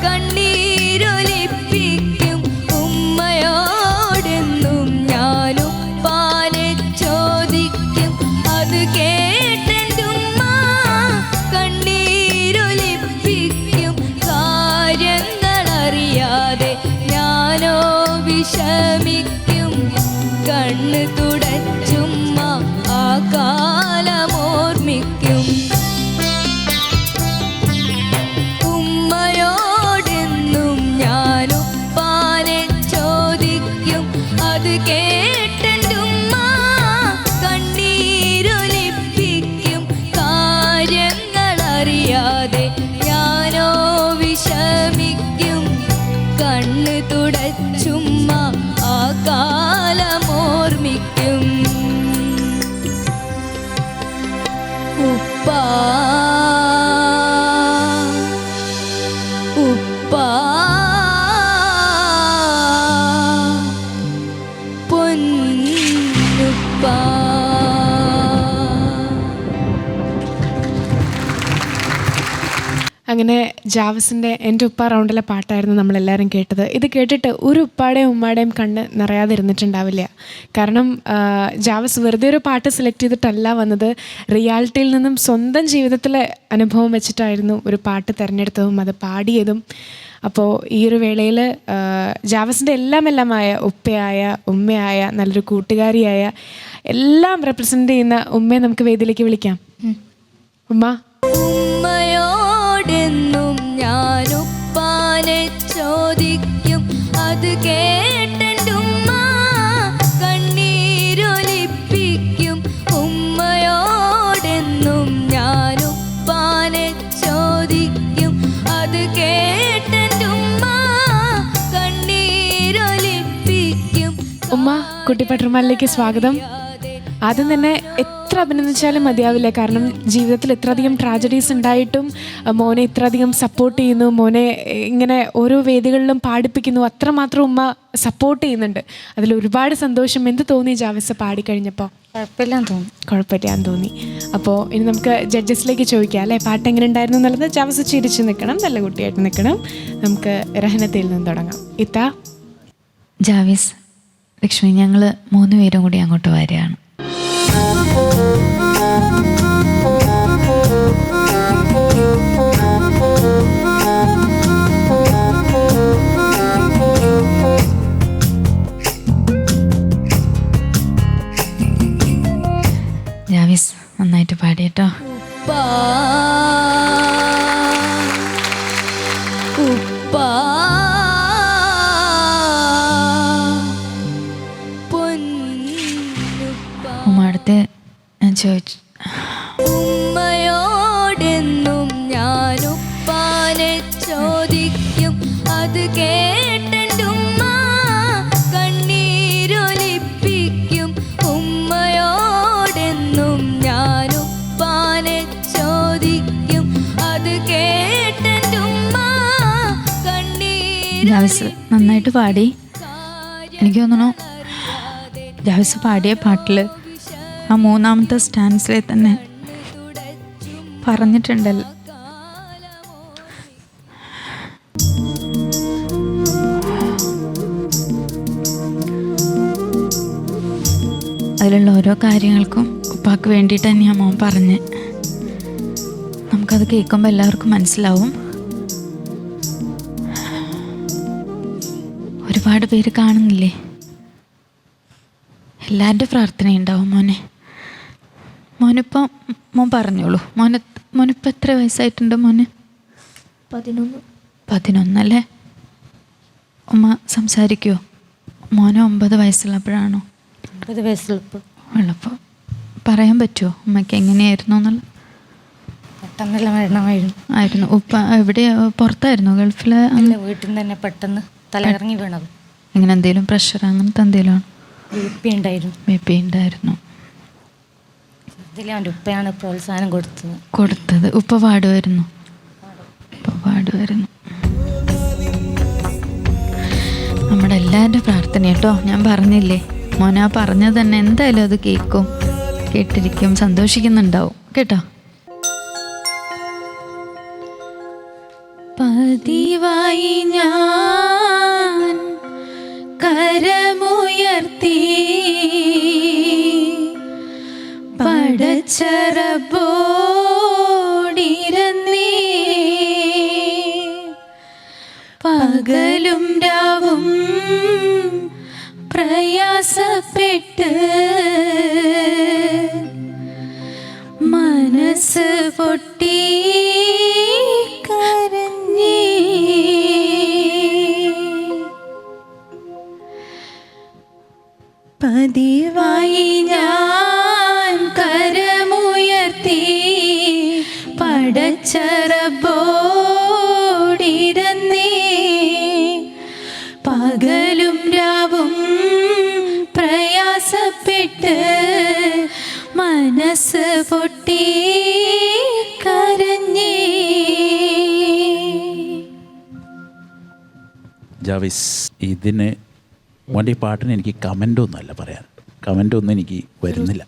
കണ്ണീരൊലിപ്പിക്കും. ഉമ്മയോടെന്നും ഞാനുപ്പാനെ ചോദിക്കും, അത് കേട്ടെൻ്റെ ഉമ്മ കണ്ണീരൊലിപ്പിക്കും. കാര്യങ്ങളറിയാതെ ഞാനോ വിഷമിക്കും, കണ്ണ് തുടച്ചുമ്മ ആ കാലമോർമ്മിക്കും. ഉമ്മയോടെന്നും ഞാനുപ്പാനെ ചോദിക്കും, അത് കേട്ടെൻ്റെ ഉമ്മ കണ്ണീരൊലിപ്പിക്കും. കാര്യങ്ങളറിയാതെ ഞാനോ വിഷമിക്കും, കണ്ണ് തുടച്ചുമ്മ ആ കാലമോർമ്മിക്കും. ഉപ്പാ ഉപ്പാ പൊന്നുപ്പാ. അങ്ങനെ ജാവസിൻ്റെ എൻ്റെ ഉപ്പ റൗണ്ടിലെ പാട്ടായിരുന്നു നമ്മളെല്ലാവരും കേട്ടത്. ഇത് കേട്ടിട്ട് ഒരു ഉപ്പാടെയും ഉമ്മാടെയും കണ്ണ് നിറയാതിരുന്നിട്ടുണ്ടാവില്ല. കാരണം ജാവസ് വെറുതെ ഒരു പാട്ട് സെലക്ട് ചെയ്തിട്ടല്ല വന്നത്, റിയാലിറ്റിയിൽ നിന്നും സ്വന്തം ജീവിതത്തിലെ അനുഭവം വെച്ചിട്ടായിരുന്നു ഒരു പാട്ട് തിരഞ്ഞെടുത്തതും അത് പാടിയതും. അപ്പോൾ ഈ ഒരു വേളയിൽ ജാവസിൻ്റെ എല്ലാമായ ഉപ്പയായ ഉമ്മയായ നല്ലൊരു കൂട്ടുകാരിയായ എല്ലാം റെപ്രസെൻ്റ് ചെയ്യുന്ന ഉമ്മയെ നമുക്ക് വേദിയിലേക്ക് വിളിക്കാം. ഉമ്മ. ഉമ്മയോടെന്നും ഞാനുപ്പാനെ ചോദിക്കും അത് കേട്ടെൻ്റുമ്മ കണ്ണീരൊലിപ്പിക്കും ഉമ്മയോടെന്നും ഞാനുപ്പാനെ ചോദിക്കും അത് കേട്ടെൻ്റുമ്മ കണ്ണീരൊലിപ്പിക്കും. ഉമ്മ കുട്ടിപ്പട്ടർമാലിലേക്ക് സ്വാഗതം. ആദ്യം തന്നെ എത്ര അഭിനന്ദിച്ചാലും മതിയാവില്ല. കാരണം ജീവിതത്തിൽ ഇത്രയധികം ട്രാജഡീസ് ഉണ്ടായിട്ടും മോനെ ഇത്രയധികം സപ്പോർട്ട് ചെയ്യുന്നു, മോനെ ഇങ്ങനെ ഓരോ വേദികളിലും പാടിപ്പിക്കുന്നു, അത്രമാത്രം ഉമ്മ സപ്പോർട്ട് ചെയ്യുന്നുണ്ട്. അതിൽ ഒരുപാട് സന്തോഷം. എന്ത് തോന്നി ജാവിസ് പാടിക്കഴിഞ്ഞപ്പോൾ? കുഴപ്പമില്ലാന്ന് തോന്നി. അപ്പോൾ ഇനി നമുക്ക് ജഡ്ജസിലേക്ക് ചോദിക്കാം അല്ലേ, പാട്ട് എങ്ങനെ ഉണ്ടായിരുന്നു എന്നുള്ളത്. ജാവിസ് ചിരിച്ച് നിൽക്കണം, നല്ല കുട്ടിയായിട്ട് നിൽക്കണം. നമുക്ക് റഹനത്തിൽ നിന്ന് തുടങ്ങാം. ഇത്താ. ജാവിസ്, ലക്ഷ്മി, ഞങ്ങൾ 3 പേരും കൂടി അങ്ങോട്ട് വരികയാണ്. ജാവിസ് നന്നായിട്ട് പാടിയട്ടോ. ഉമ്മടുത്ത് ഞാൻ ചോദിച്ചു, ഉമ്മയോടെന്നും ഞാനുപ്പാനെ ചോദിക്കും അത് കേട്ടെൻ്റുമ്മ കണ്ണീരൊലിപ്പിക്കും ഉമ്മയോടെന്നും ഞാനുപ്പാനെ ചോദിക്കും അത് കേട്ടെൻ്റുമ്മ കണ്ണീർ. ജാവിസ് നന്നായിട്ട് പാടി. എനിക്ക് തോന്നുന്നു ജാവിസ് പാടിയ പാട്ടിൽ ആ 3ാമത്തെ സ്റ്റാൻസിലെ തന്നെ പറഞ്ഞിട്ടുണ്ടല്ലോ, അതിലുള്ള ഓരോ കാര്യങ്ങൾക്കും ഉപ്പാക്ക് വേണ്ടിയിട്ട് തന്നെയാണ് മോൻ പറഞ്ഞ്. നമുക്കത് കേൾക്കുമ്പോൾ എല്ലാവർക്കും മനസ്സിലാവും. ഒരുപാട് പേര് കാണുന്നില്ലേ, എല്ലാവരുടെ പ്രാർത്ഥനയുണ്ടാവും മോനെ. മോനിപ്പം മോൻ പറഞ്ഞോളൂ, മോനിപ്പോൾ എത്ര വയസ്സായിട്ടുണ്ട് മോന്? 11 അല്ലേ? ഉമ്മ സംസാരിക്കുമോ? മോന് 9 വയസ്സുള്ളപ്പോഴാണോ? 9 വയസ്സുള്ളപ്പോൾ ഉള്ളപ്പോൾ പറയാൻ പറ്റുമോ ഉമ്മയ്ക്ക് എങ്ങനെയായിരുന്നു എന്നുള്ളത്? പെട്ടെന്നുള്ള മരണമായിരുന്നു. ആയിരുന്നു. ഉപ്പ എവിടെ, പുറത്തായിരുന്നു? ഗൾഫിൽ? അല്ല, വീട്ടിൽ നിന്ന് തന്നെ പെട്ടെന്ന് തലകറങ്ങി വീണത്. ഇങ്ങനെ എന്തെങ്കിലും പ്രഷർ അങ്ങനത്തെ എന്തെങ്കിലും ആണ്? BP ഉണ്ടായിരുന്നു. BP ഉണ്ടായിരുന്നു. ഇതിൽ അവൻ്റെ ഉപ്പയാണ് പ്രോത്സാഹനം കൊടുത്തത്. ഉപ്പ പാടുമായിരുന്നു? ഉപ്പ പാടുമായിരുന്നു. നമ്മുടെ എല്ലാവരുടെ പ്രാർത്ഥന കേട്ടോ. ഞാൻ പറഞ്ഞില്ലേ, മോനാ പറഞ്ഞത് തന്നെ എന്തായാലും അത് കേൾക്കും, കേട്ടിരിക്കും, സന്തോഷിക്കുന്നുണ്ടാവും കേട്ടോ. പതിവായി ഞാൻ കരമുയർത്തി പടച്ചറബോടിരന്നേ, പകലും രാവും പ്രയാസപ്പെട്ട് മനസ്സ് പൊട്ടി കരഞ്ഞേ. പതിവായി ഞാൻ കരമുയർത്തി പടച്ചറബോടിരന്നേ, പകലും രാവും പ്രയാസപ്പെട്ട് മനസ്സ് പൊട്ടി കരഞ്ഞേ. ജാവിസ്, ഇതിന് മോൻ്റെ ഈ പാട്ടിന് എനിക്ക് കമൻ്റൊന്നുമല്ല പറയാൻ. കമൻ്റൊന്നും എനിക്ക് വരുന്നില്ല.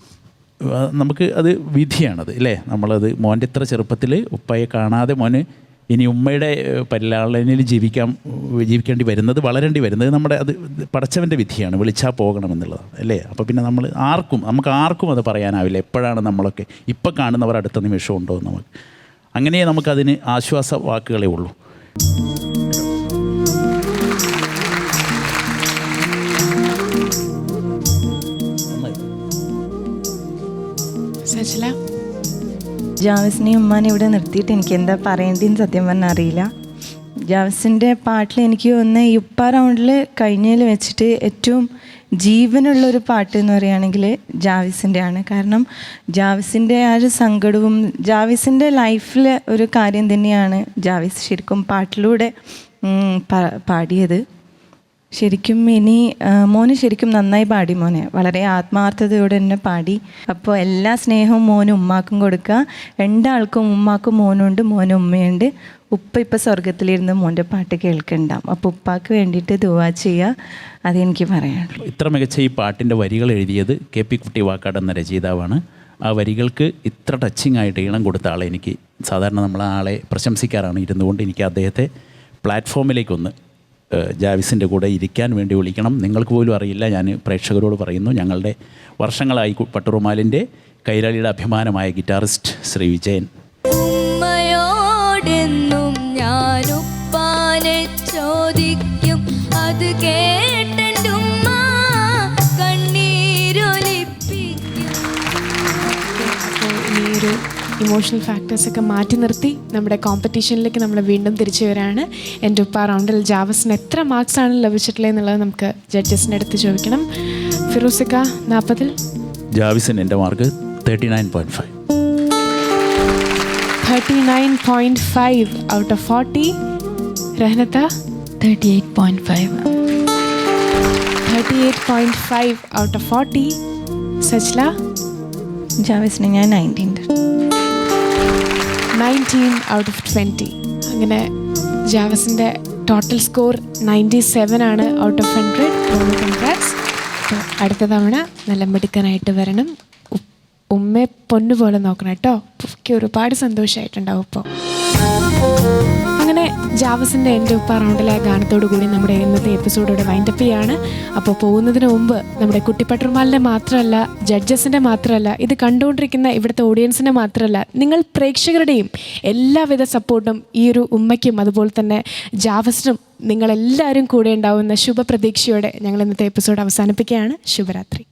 നമുക്ക് അത് വിധിയാണത് അല്ലേ. നമ്മളത് മോൻ്റെ ഇത്ര ചെറുപ്പത്തിൽ ഉപ്പയെ കാണാതെ മോന് ഇനി ഉമ്മയുടെ പരിലാളനിൽ ജീവിക്കേണ്ടി വരുന്നത്, വളരേണ്ടി വരുന്നത് നമ്മുടെ അത് പടച്ചവൻ്റെ വിധിയാണ്. വിളിച്ചാൽ പോകണമെന്നുള്ളത് അല്ലേ. അപ്പോൾ പിന്നെ നമുക്ക് ആർക്കും അത് പറയാനാവില്ല. എപ്പോഴാണ് നമ്മളൊക്കെ ഇപ്പം കാണുന്നവർ അടുത്ത നിമിഷം ഉണ്ടോ എന്ന് നമുക്ക് അങ്ങനെ നമുക്കതിന് ആശ്വാസ വാക്കുകളേ ഉള്ളൂ. ജാവിസിനെയും ഉമ്മാനെ ഇവിടെ നിർത്തിയിട്ട് എനിക്ക് എന്താ പറയേണ്ടതെന്ന് സത്യം പറഞ്ഞാൽ അറിയില്ല. ജാവസിൻ്റെ പാട്ടിൽ എനിക്ക് തോന്നുന്ന ഈ ഉപ്പ റൗണ്ടിൽ കഴിഞ്ഞതിൽ വെച്ചിട്ട് ഏറ്റവും ജീവനുള്ളൊരു പാട്ട് എന്ന് പറയുകയാണെങ്കിൽ ജാവിസിൻ്റെ ആണ്. കാരണം ജാവിസിൻ്റെ ആ ഒരു സങ്കടവും ജാവിസിൻ്റെ ലൈഫിലെ ഒരു കാര്യം തന്നെയാണ് ജാവിസ് ശരിക്കും പാട്ടിലൂടെ പാടിയത്. ശരിക്കും ഇനി മോന് ശരിക്കും നന്നായി പാടി മോനെ, വളരെ ആത്മാർത്ഥതയോടെ തന്നെ പാടി. അപ്പോൾ എല്ലാ സ്നേഹവും മോനും ഉമ്മാക്കും കൊടുക്കുക. രണ്ടാൾക്കും ഉമ്മാക്കും മോനുണ്ട്, മോനും ഉമ്മയുണ്ട്. ഉപ്പ ഇപ്പം സ്വർഗത്തിലിരുന്ന് മോൻ്റെ പാട്ട് കേൾക്കുന്നുണ്ടാവും. അപ്പോൾ ഉപ്പാക്ക് വേണ്ടിയിട്ട് ദുആ ചെയ്യുക, അതെനിക്ക് പറയാനുള്ളൂ. ഇത്ര മികച്ച ഈ പാട്ടിൻ്റെ വരികൾ എഴുതിയത് KP കുട്ടി വാക്കാട് എന്ന രചയിതാവാണ്. ആ വരികൾക്ക് ഇത്ര ടച്ചിങ് ആയിട്ട് ഈണം കൊടുത്ത ആളെ എനിക്ക് സാധാരണ നമ്മൾ ആളെ പ്രശംസിക്കാറാണ്, ഇരുന്നുകൊണ്ട് എനിക്ക് അദ്ദേഹത്തെ പ്ലാറ്റ്ഫോമിലേക്കൊന്ന് ജാവിസിൻ്റെ കൂടെ ഇരിക്കാൻ വേണ്ടി വിളിക്കണം. നിങ്ങൾക്ക് പോലും അറിയില്ല, ഞാൻ പ്രേക്ഷകരോട് പറയുന്നു, ഞങ്ങളുടെ വർഷങ്ങളായി പട്ടുറുമാലിൻ്റെ കൈരളിയുടെ അഭിമാനമായ ഗിറ്റാറിസ്റ്റ് ശ്രീ വിജയൻ. ഉമ്മയോടെന്നും ഞാനുപ്പാനെ ചോദിക്കും, അത് കേട്ടുമ്മ കണ്ണീരൊലിപ്പിക്കും. അപ്പോൾ ഈ ഒരു ഇമോഷണൽ ഫാക്ടേഴ്സൊക്കെ മാറ്റി നിർത്തി നമ്മുടെ കോമ്പറ്റീഷനിലേക്ക് നമ്മൾ വീണ്ടും തിരിച്ചു വരികയാണ്. എൻ്റെ ഉപ്പ റൗണ്ടിൽ ജാവസിന് എത്ര മാർക്സാണ് ലഭിച്ചിട്ടുള്ളത് എന്നുള്ളത് നമുക്ക് ജഡ്ജസിൻ്റെ അടുത്ത് ചോദിക്കണം. ഫിറൂസിക്ക 40-ൽ ജാവിസിന് എൻ്റെ മാർക്ക് 39.5. 39.5 out of 40. രഹനത്ത 38.5. 38.5 ഔട്ട് ഓഫ് 40. സജ്ല ജാവിസിന് ഞാൻ 19 ഔട്ട് ഓഫ് 20. അങ്ങനെ ജാവസിൻ്റെ ടോട്ടൽ സ്കോർ 97 ആണ് ഔട്ട് ഓഫ് 100. കൺഗ്രാറ്റ്സ്. അപ്പോൾ അടുത്ത തവണ നല്ല മിടുക്കനായിട്ട് വരണം. ഉമ്മയെ പൊന്നുപോലെ നോക്കണം കേട്ടോ. എനിക്ക് ഒരുപാട് സന്തോഷമായിട്ടുണ്ടാവും ഇപ്പോൾ. അങ്ങനെ ജാവസിൻ്റെ എൻ്റെ ഉപ്പ റൗണ്ടിലെ ഗാനത്തോടു കൂടി നമ്മുടെ ഇന്നത്തെ എപ്പിസോഡോടെ വൈൻഡപ്പ് ചെയ്യാണ്. അപ്പോൾ പോകുന്നതിന് മുമ്പ് നമ്മുടെ കുട്ടിപ്പട്ടുമാലിൻ്റെ മാത്രമല്ല, ജഡ്ജസിൻ്റെ മാത്രമല്ല, ഇത് കണ്ടുകൊണ്ടിരിക്കുന്ന ഇവിടുത്തെ ഓഡിയൻസിൻ്റെ മാത്രമല്ല, നിങ്ങൾ പ്രേക്ഷകരുടെയും എല്ലാവിധ സപ്പോർട്ടും ഈ ഒരു ഉമ്മയ്ക്കും അതുപോലെ തന്നെ ജാവസിനും നിങ്ങളെല്ലാവരും കൂടെ ഉണ്ടാവുന്ന ശുഭപ്രതീക്ഷയോടെ ഞങ്ങൾ ഇന്നത്തെ എപ്പിസോഡ് അവസാനിപ്പിക്കുകയാണ്. ശുഭരാത്രി.